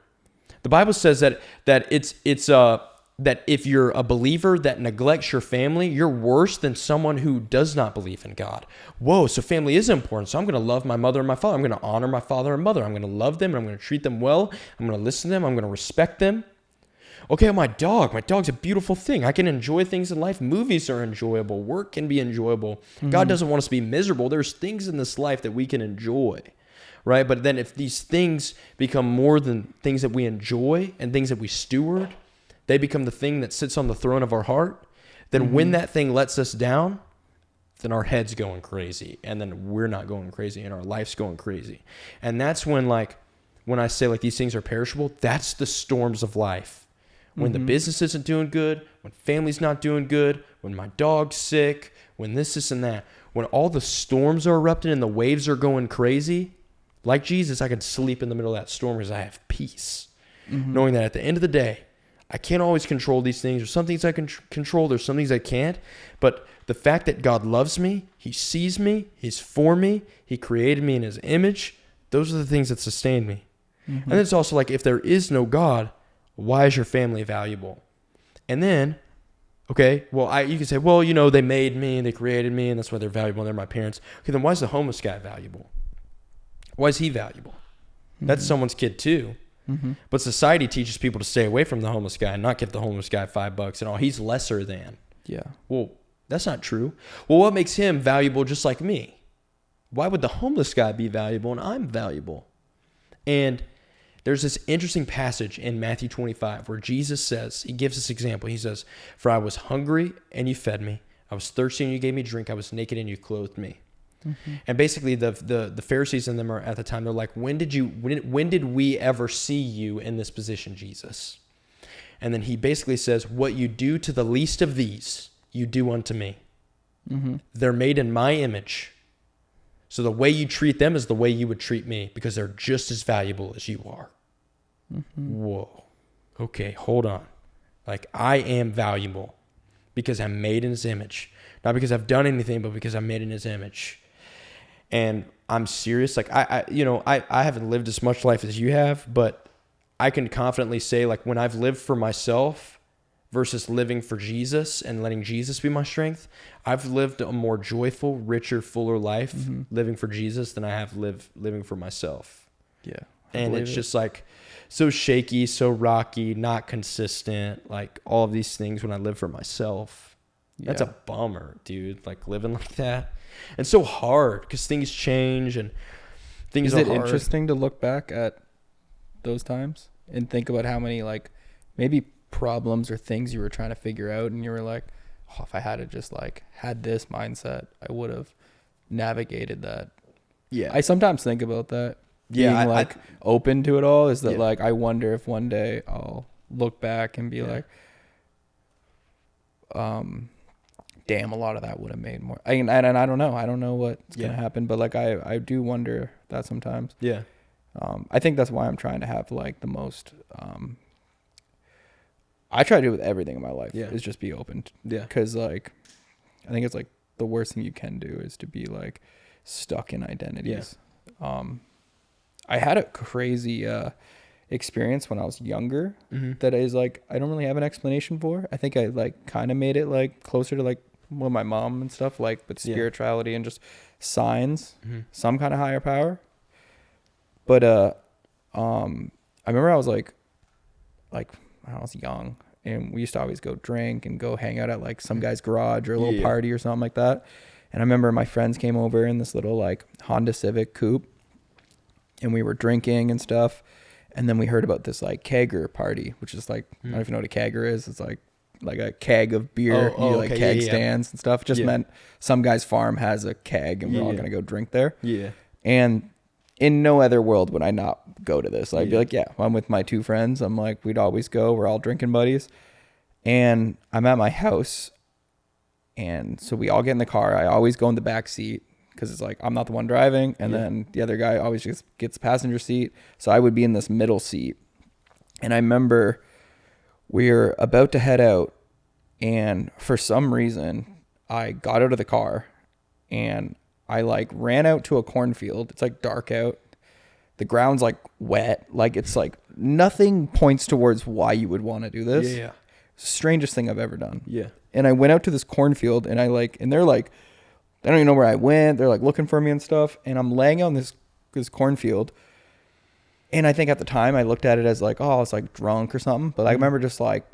The Bible says that if you're a believer that neglects your family, you're worse than someone who does not believe in God. Whoa, so family is important. So I'm going to love my mother and my father. I'm going to honor my father and mother. I'm going to love them and I'm going to treat them well. I'm going to listen to them. I'm going to respect them. Okay, my dog's a beautiful thing. I can enjoy things in life. Movies are enjoyable. Work can be enjoyable. God doesn't want us to be miserable. There's things in this life that we can enjoy, right? But then if these things become more than things that we enjoy and things that we steward, they become the thing that sits on the throne of our heart. Then when that thing lets us down, then our head's going crazy. And then we're not going crazy and our life's going crazy. And that's when I say like these things are perishable, that's the storms of life. When the business isn't doing good, when family's not doing good, when my dog's sick, when this and that, when all the storms are erupting and the waves are going crazy, like Jesus, I can sleep in the middle of that storm because I have peace. Knowing that at the end of the day, I can't always control these things. There's some things I can control. There's some things I can't. But the fact that God loves me, he sees me, he's for me, he created me in his image, those are the things that sustain me. And it's also like, if there is no God, why is your family valuable? And then, okay, you can say, they made me and they created me and that's why they're valuable and they're my parents. Okay, then why is the homeless guy valuable? Why is he valuable? That's someone's kid too. But society teaches people to stay away from the homeless guy and not give the homeless guy $5 and he's lesser than. Yeah. Well, that's not true. Well, what makes him valuable just like me? Why would the homeless guy be valuable and I'm valuable? And there's this interesting passage in Matthew 25 where Jesus says, he gives this example. He says, "For I was hungry and you fed me. I was thirsty and you gave me drink. I was naked and you clothed me." And basically the Pharisees and them are at the time, they're like, when did we ever see you in this position, Jesus? And then he basically says, what you do to the least of these, you do unto me. They're made in my image. So the way you treat them is the way you would treat me because they're just as valuable as you are. Whoa. Okay, hold on. Like, I am valuable because I'm made in his image. Not because I've done anything, but because I'm made in his image. And I'm serious. Like, I haven't lived as much life as you have, but I can confidently say, like, when I've lived for myself versus living for Jesus and letting Jesus be my strength, I've lived a more joyful, richer, fuller life living for Jesus than I have living for myself. Yeah. And it's just like so shaky, so rocky, not consistent, like all of these things when I live for myself. That's a bummer, dude. Like living like that. And so hard because things change and things are hard. Is it interesting to look back at those times and think about how many like maybe problems or things you were trying to figure out and you were like, if I had just like had this mindset, I would have navigated that. Yeah. I sometimes think about that. Being like open to it all is that like I wonder if one day I'll look back and be like, damn, a lot of that would have made more. And I don't know. I don't know what's gonna happen, but like I do wonder that sometimes. Yeah. I think that's why I'm trying to have like the most. I try to do with everything in my life is just be open. Because like, I think it's like the worst thing you can do is to be like stuck in identities. I had a crazy experience when I was younger that is like I don't really have an explanation for. I think I like kind of made it like closer to like well my mom and stuff like with spirituality and just signs, some kind of higher power. But I remember I was like I was young, and we used to always go drink and go hang out at like some guy's garage or a little party or something like that. And I remember my friends came over in this little like Honda Civic coupe, and we were drinking and stuff. And then we heard about this like kegger party, which is like, I don't know if you know what a kegger is. It's like a keg of beer, like keg stands and stuff. It just meant some guy's farm has a keg, and we're all gonna go drink there. Yeah. And in no other world would I not go to this. I'd be like, I'm with my two friends. I'm like, we'd always go. We're all drinking buddies. And I'm at my house. And so we all get in the car. I always go in the back seat because it's like I'm not the one driving. And then the other guy always just gets passenger seat. So I would be in this middle seat. And I remember we're about to head out. And for some reason, I got out of the car and I like ran out to a cornfield. It's like dark out. The ground's like wet. Like it's like nothing points towards why you would want to do this. Yeah. Strangest thing I've ever done. Yeah. And I went out to this cornfield and and they're like, they don't even know where I went. They're like looking for me and stuff. And I'm laying on this cornfield. And I think at the time I looked at it as like, oh, I was like drunk or something. But I remember just like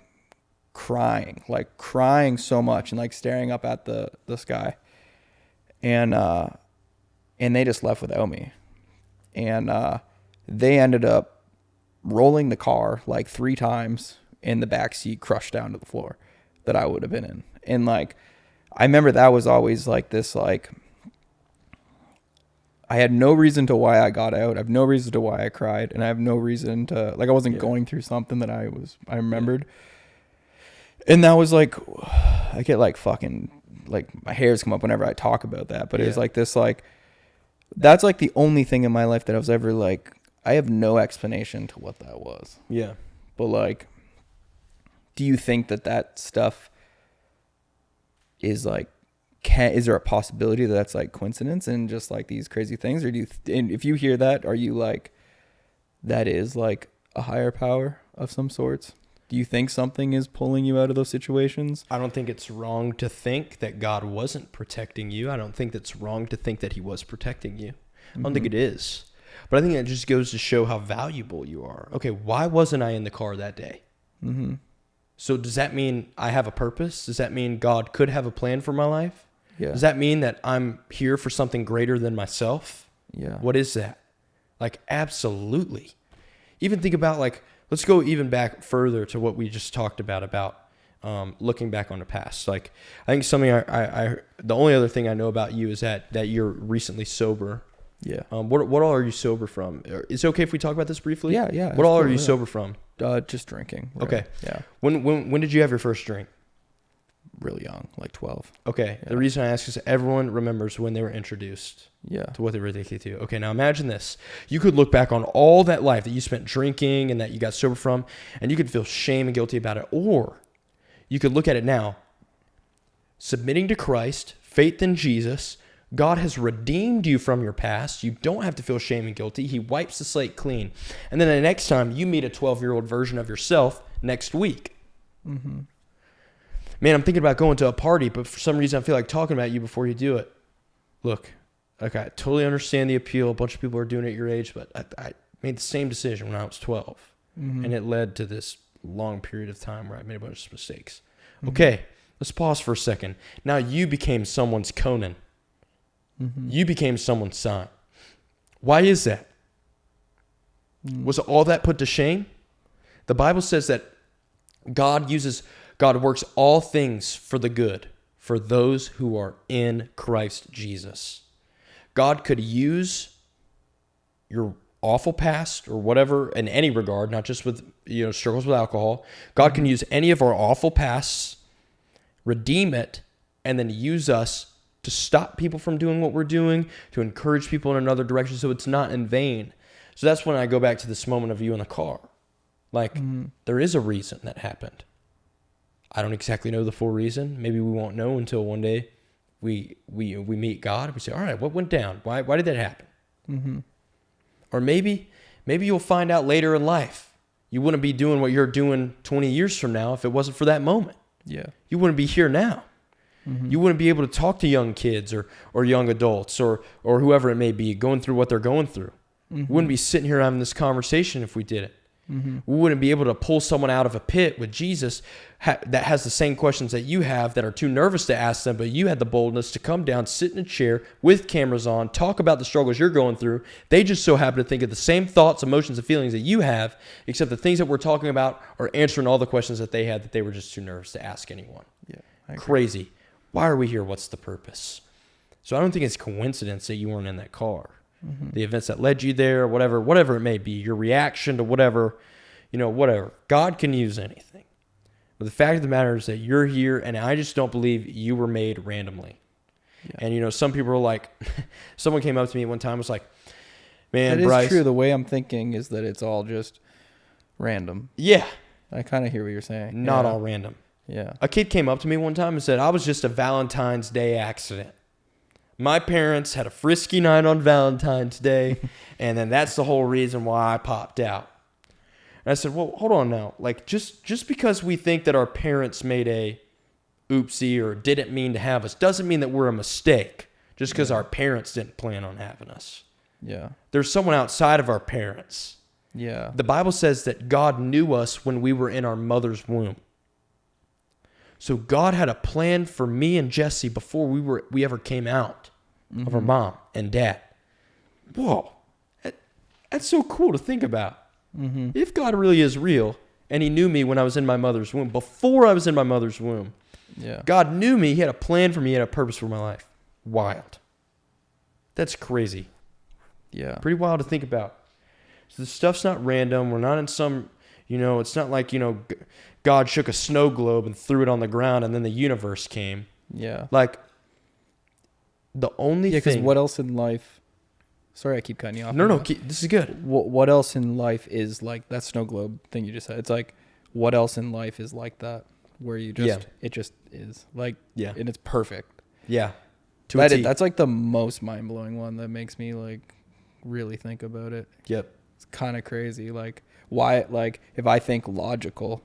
crying so much and like staring up at the sky. And they just left without me. And they ended up rolling the car like 3 times, and the back seat crushed down to the floor that I would have been in. And like, I remember that was always like this, like, I had no reason to why I got out. I have no reason to why I cried. And I have no reason to, like, I wasn't going through something that I remembered. And that was like, I get like fucking, like my hairs come up whenever I talk about that. But it was like this, like, that's like the only thing in my life that I was ever like, I have no explanation to what that was. Yeah. But like, do you think that stuff is like, is there a possibility that that's like coincidence and just like these crazy things? Or do you, and if you hear that, are you like, that is like a higher power of some sorts? Do you think something is pulling you out of those situations? I don't think it's wrong to think that God wasn't protecting you. I don't think that's wrong to think that he was protecting you. I don't think it is. But I think it just goes to show how valuable you are. Okay, why wasn't I in the car that day? Mm-hmm. So does that mean I have a purpose? Does that mean God could have a plan for my life? Yeah. Does that mean that I'm here for something greater than myself? Yeah. What is that? Like, absolutely. Even think about, like, let's go even back further to what we just talked about looking back on the past. Like, I think something I the only other thing I know about you is that you're recently sober. Yeah. What all are you sober from? Is it okay if we talk about this briefly? Yeah, yeah. What all are you sober from? Just drinking. Right? Okay. Yeah. When did you have your first drink? Really young, like 12. Okay. Yeah. The reason I ask is everyone remembers when they were introduced to what they were addicted to. Okay, now imagine this. You could look back on all that life that you spent drinking and that you got sober from, and you could feel shame and guilty about it. Or you could look at it now, submitting to Christ, faith in Jesus. God has redeemed you from your past. You don't have to feel shame and guilty. He wipes the slate clean. And then the next time you meet a 12-year-old version of yourself next week. Mm-hmm. Man, I'm thinking about going to a party, but for some reason I feel like talking about you before you do it. Look, okay, I totally understand the appeal. A bunch of people are doing it at your age, but I made the same decision when I was 12. Mm-hmm. And it led to this long period of time where I made a bunch of mistakes. Mm-hmm. Okay, let's pause for a second. Now you became someone's Conan. Mm-hmm. You became someone's son. Why is that? Mm-hmm. Was all that put to shame? The Bible says that God works all things for the good for those who are in Christ Jesus. God could use your awful past or whatever in any regard, not just with struggles with alcohol. God can use any of our awful pasts, redeem it, and then use us to stop people from doing what we're doing, to encourage people in another direction so it's not in vain. So that's when I go back to this moment of you in the car. Like, there is a reason that happened. I don't exactly know the full reason. Maybe we won't know until one day we meet God. We say, all right, what went down? Why did that happen? Mm-hmm. Or maybe you'll find out later in life. You wouldn't be doing what you're doing 20 years from now if it wasn't for that moment. Yeah. You wouldn't be here now. Mm-hmm. You wouldn't be able to talk to young kids or young adults or whoever it may be going through what they're going through. We wouldn't be sitting here having this conversation if we did it. Mm-hmm. We wouldn't be able to pull someone out of a pit with Jesus that has the same questions that you have that are too nervous to ask them, but you had the boldness to come down, sit in a chair with cameras on, talk about the struggles you're going through. They just so happen to think of the same thoughts, emotions, and feelings that you have, except the things that we're talking about are answering all the questions that they had that they were just too nervous to ask anyone. Yeah, crazy. Why are we here? What's the purpose? So I don't think it's coincidence that you weren't in that car. Mm-hmm. The events that led you there, whatever it may be, your reaction to whatever. God can use anything. But the fact of the matter is that you're here, and I just don't believe you were made randomly. Yeah. And, some people are like, someone came up to me one time and was like, man, Bryce. Bryce. It's true. The way I'm thinking is that it's all just random. Yeah. I kind of hear what you're saying. Not all random. Yeah. A kid came up to me one time and said, I was just a Valentine's Day accident. My parents had a frisky night on Valentine's Day, and then that's the whole reason why I popped out. And I said, well, hold on now. Like, just because we think that our parents made a oopsie or didn't mean to have us doesn't mean that we're a mistake just because our parents didn't plan on having us. Yeah. There's someone outside of our parents. Yeah. The Bible says that God knew us when we were in our mother's womb. So God had a plan for me and Jesse before we ever came out of our mom and dad. Whoa. That's so cool to think about. Mm-hmm. If God really is real and he knew me when I was in my mother's womb, before I was in my mother's womb, God knew me. He had a plan for me. He had a purpose for my life. Wild. That's crazy. Yeah. Pretty wild to think about. So the stuff's not random. We're not in some, it's not like, God shook a snow globe and threw it on the ground and then the universe came. Yeah. Like, the only thing. Because what else in life? Sorry, I keep cutting you off. No, this is good. What else in life is like that snow globe thing you just said? It's like, what else in life is like that? Where you just, it just is. Like, and it's perfect. Yeah. That's like the most mind-blowing one that makes me like really think about it. Yep. It's kind of crazy. Like, why, like, if I think logical,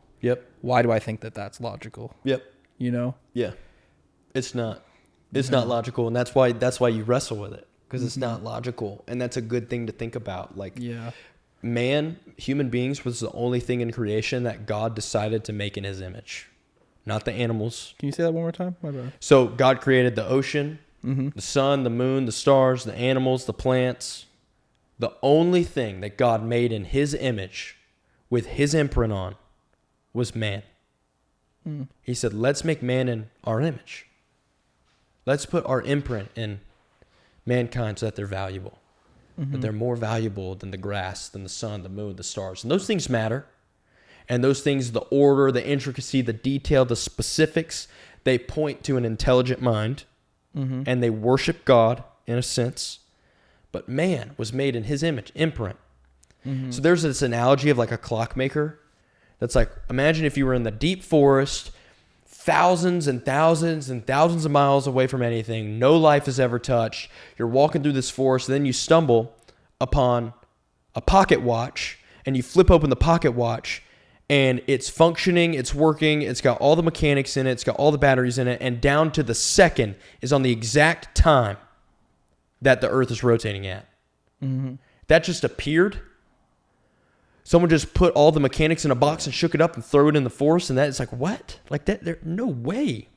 why do I think that that's logical? Yep. Yeah. It's not. It's not logical, and that's why you wrestle with it. Because it's not logical, and that's a good thing to think about. Like, human beings was the only thing in creation that God decided to make in his image, not the animals. Can you say that one more time? My bad. So God created the ocean, the sun, the moon, the stars, the animals, the plants. The only thing that God made in his image with his imprint on was man. He said, let's make man in our image. Let's put our imprint in mankind so that they're valuable, that they're more valuable than the grass, than the sun, the moon, the stars. And those things matter. And those things, the order, the intricacy, the detail, the specifics, they point to an intelligent mind and they worship God in a sense. But man was made in his image, imprint. So there's this analogy of like a clockmaker that's like, imagine if you were in the deep forest, thousands and thousands and thousands of miles away from anything. No life has ever touched. You're walking through this forest, and then you stumble upon a pocket watch, and you flip open the pocket watch, and it's functioning, it's working, it's got all the mechanics in it, it's got all the batteries in it, and down to the second is on the exact time that the Earth is rotating at. That just appeared. Someone just put all the mechanics in a box and shook it up and threw it in the forest, and that is like, what? Like that? There, no way.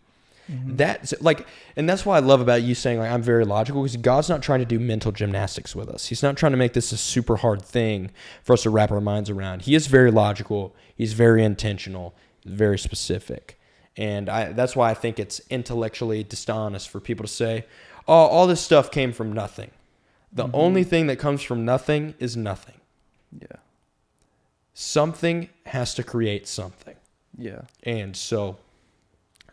That's like, and that's why I love about you saying like I'm very logical, because God's not trying to do mental gymnastics with us. He's not trying to make this a super hard thing for us to wrap our minds around. He is very logical. He's very intentional, very specific, and that's why I think it's intellectually dishonest for people to say, "Oh, all this stuff came from nothing." The only thing that comes from nothing is nothing. Yeah. Something has to create something. Yeah. And so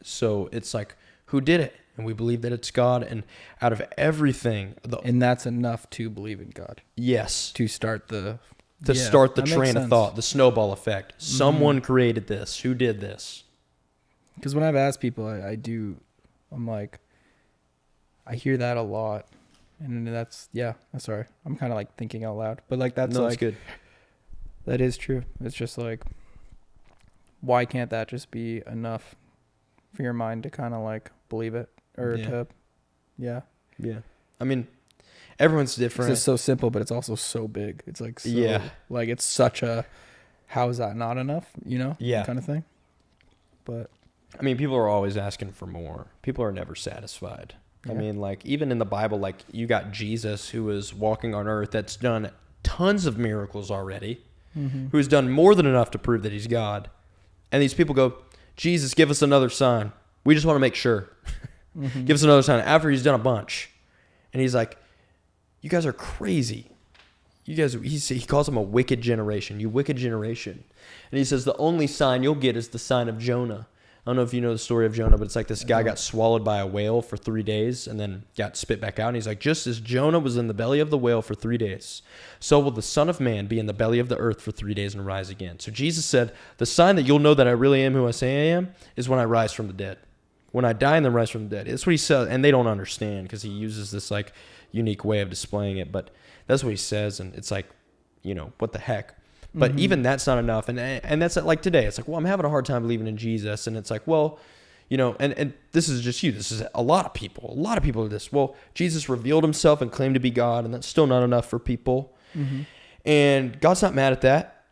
it's like, who did it? And we believe that it's God. And out of everything, and that's enough to believe in God. Yes. To start the train of thought, the snowball effect. Someone created this. Who did this? Because when I've asked people, I'm like, I hear that a lot. And that's sorry. I'm kind of like thinking out loud. But like, that's like, good. That is true. It's just like, why can't that just be enough for your mind to kind of like believe it or Yeah. Yeah. I mean, everyone's different. It's so simple, but it's also so big. It's like, so, Yeah. like it's such a, how is that not enough? Yeah. Kind of thing. But I mean, people are always asking for more. People are never satisfied. Yeah. I mean, like, even in the Bible, like, you got Jesus who is walking on earth that's done tons of miracles already, who's done more than enough to prove that he's God. And these people go, Jesus, give us another sign. We just want to make sure. Give us another sign after he's done a bunch. And he's like, you guys are crazy. You guys, he calls them a wicked generation. You wicked generation. And he says, the only sign you'll get is the sign of Jonah. I don't know if you know the story of Jonah, but it's like this guy got swallowed by a whale for 3 days and then got spit back out. And he's like, just as Jonah was in the belly of the whale for 3 days, so will the Son of Man be in the belly of the earth for 3 days and rise again. So Jesus said, the sign that you'll know that I really am who I say I am is when I rise from the dead. When I die and then rise from the dead. That's what he said. And they don't understand because he uses this like unique way of displaying it. But that's what he says. And it's like, what the heck? But even that's not enough. And that's like today. It's like, well, I'm having a hard time believing in Jesus. And it's like, well, and this is just you. This is a lot of people. A lot of people do this. Well, Jesus revealed himself and claimed to be God. And that's still not enough for people. And God's not mad at that.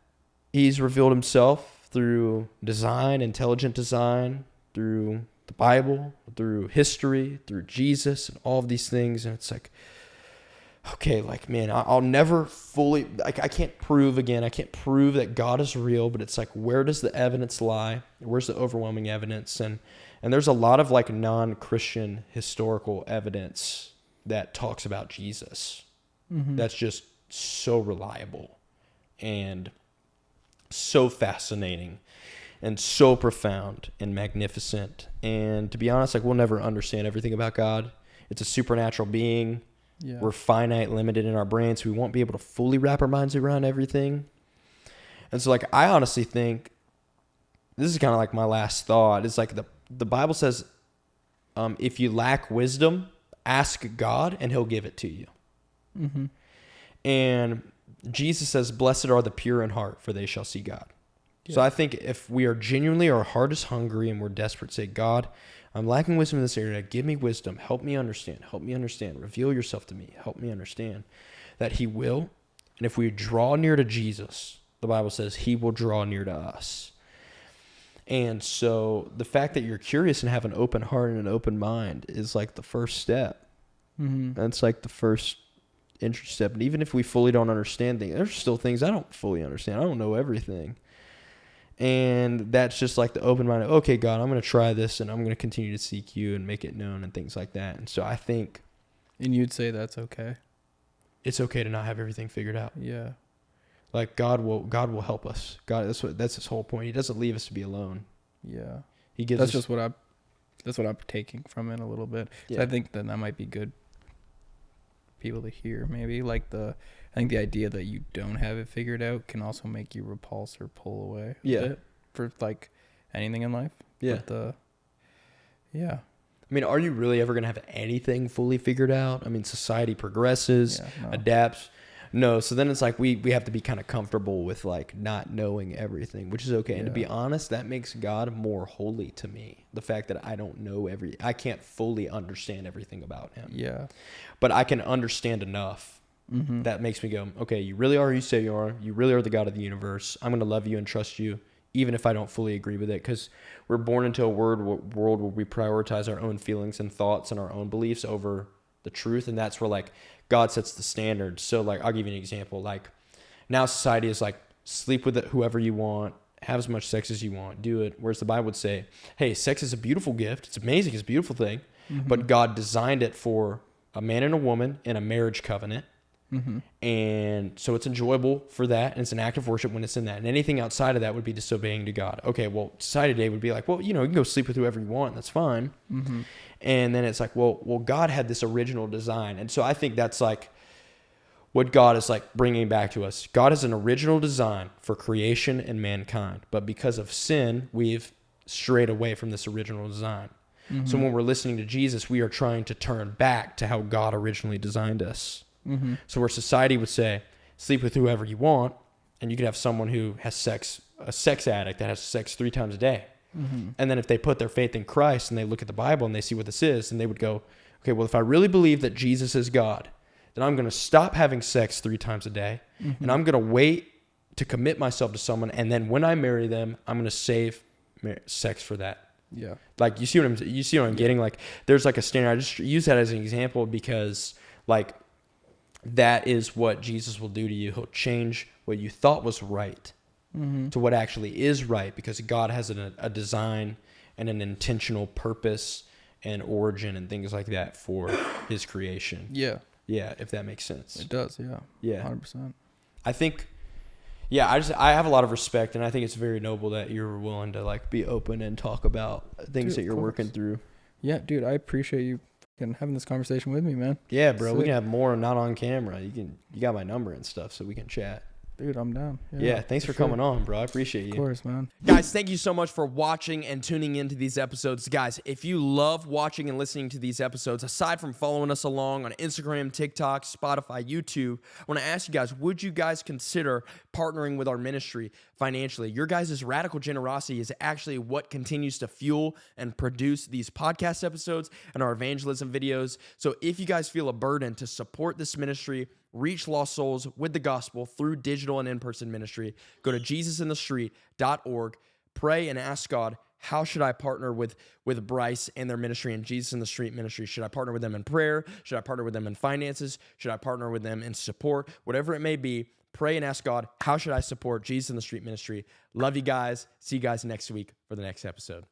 He's revealed himself through design, intelligent design, through the Bible, through history, through Jesus, and all of these things. And it's like, okay, like, man, I'll never fully, like, I can't prove that God is real, but it's like, where does the evidence lie? Where's the overwhelming evidence? And there's a lot of like non-Christian historical evidence that talks about Jesus. That's just so reliable and so fascinating and so profound and magnificent. And to be honest, like, we'll never understand everything about God. It's a supernatural being. Yeah. We're finite, limited in our brains. We won't be able to fully wrap our minds around everything. And so, like, I honestly think this is kind of like my last thought. It's like the Bible says, if you lack wisdom, ask God and he'll give it to you. And Jesus says, blessed are the pure in heart, for they shall see God. Yeah. So I think if we are genuinely, our heart is hungry and we're desperate, say, God, I'm lacking wisdom in this area. Give me wisdom. Help me understand. Help me understand. Reveal yourself to me. Help me understand that he will. And if we draw near to Jesus, the Bible says he will draw near to us. And so the fact that you're curious and have an open heart and an open mind is like the first step. That's like the first entry step. And even if we fully don't understand things, there's still things I don't fully understand. I don't know everything. And that's just like the open mind. Okay, God, I'm going to try this and I'm going to continue to seek you and make it known and things like that. And so I think. And you'd say that's okay. It's okay to not have everything figured out. Yeah. Like God will help us. God, that's his whole point. He doesn't leave us to be alone. Yeah. He gives that's us. That's what I'm taking from it a little bit. Yeah. So I think that might be good people to hear maybe. Like I think the idea that you don't have it figured out can also make you repulse or pull away a bit for like anything in life. Yeah. But I mean, are you really ever going to have anything fully figured out? I mean, society progresses, adapts. No. So then it's like we have to be kind of comfortable with like not knowing everything, which is okay. Yeah. And to be honest, that makes God more holy to me. The fact that I don't know I can't fully understand everything about him. Yeah. But I can understand enough. That makes me go, okay, you really are who you say you are. You really are the God of the universe. I'm going to love you and trust you, even if I don't fully agree with it. Because we're born into a world where we prioritize our own feelings and thoughts and our own beliefs over the truth. And that's where like God sets the standards. So like, I'll give you an example. Like now society is like, sleep with whoever you want, have as much sex as you want, do it. Whereas the Bible would say, hey, sex is a beautiful gift. It's amazing. It's a beautiful thing. But God designed it for a man and a woman in a marriage covenant. And so it's enjoyable for that. And it's an act of worship when it's in that. And anything outside of that would be disobeying to God. Okay, well, society today would be like, well, you can go sleep with whoever you want. That's fine. And then it's like, well, God had this original design. And so I think that's like what God is like bringing back to us. God has an original design for creation and mankind. But because of sin, we've strayed away from this original design. So when we're listening to Jesus, we are trying to turn back to how God originally designed us. So where society would say, sleep with whoever you want, and you could have someone who has sex, a sex addict that has sex 3 times a day. And then if they put their faith in Christ and they look at the Bible and they see what this is, and they would go, okay, well, if I really believe that Jesus is God, then I'm going to stop having sex 3 times a day, and I'm going to wait to commit myself to someone, and then when I marry them, I'm going to save sex for that. Yeah. Like, you see what I'm getting? Like, there's like a standard. I just use that as an example because, like, that is what Jesus will do to you. He'll change what you thought was right to what actually is right, because God has a design and an intentional purpose and origin and things like that for his creation. Yeah. Yeah, if that makes sense. It does, yeah. Yeah. 100%. I think, yeah, I have a lot of respect, and I think it's very noble that you're willing to, like, be open and talk about things that you're working through. Yeah, dude, I appreciate you having this conversation with me, man. Yeah, bro, we can have more not on camera. You got my number and stuff, so we can chat. Dude, I'm down. Yeah, thanks for coming on, bro. I appreciate you. Of course, man. Guys, thank you so much for watching and tuning into these episodes. Guys, if you love watching and listening to these episodes, aside from following us along on Instagram, TikTok, Spotify, YouTube, I want to ask you guys, would you guys consider partnering with our ministry financially? Your guys' radical generosity is actually what continues to fuel and produce these podcast episodes and our evangelism videos. So if you guys feel a burden to support this ministry, reach lost souls with the gospel through digital and in-person ministry, go to jesusinthestreet.org, pray and ask God, how should I partner with Bryce and their ministry and Jesus in the Street ministry? Should I partner with them in prayer? Should I partner with them in finances? Should I partner with them in support? Whatever it may be, pray and ask God, how should I support Jesus in the Street ministry? Love you guys. See you guys next week for the next episode.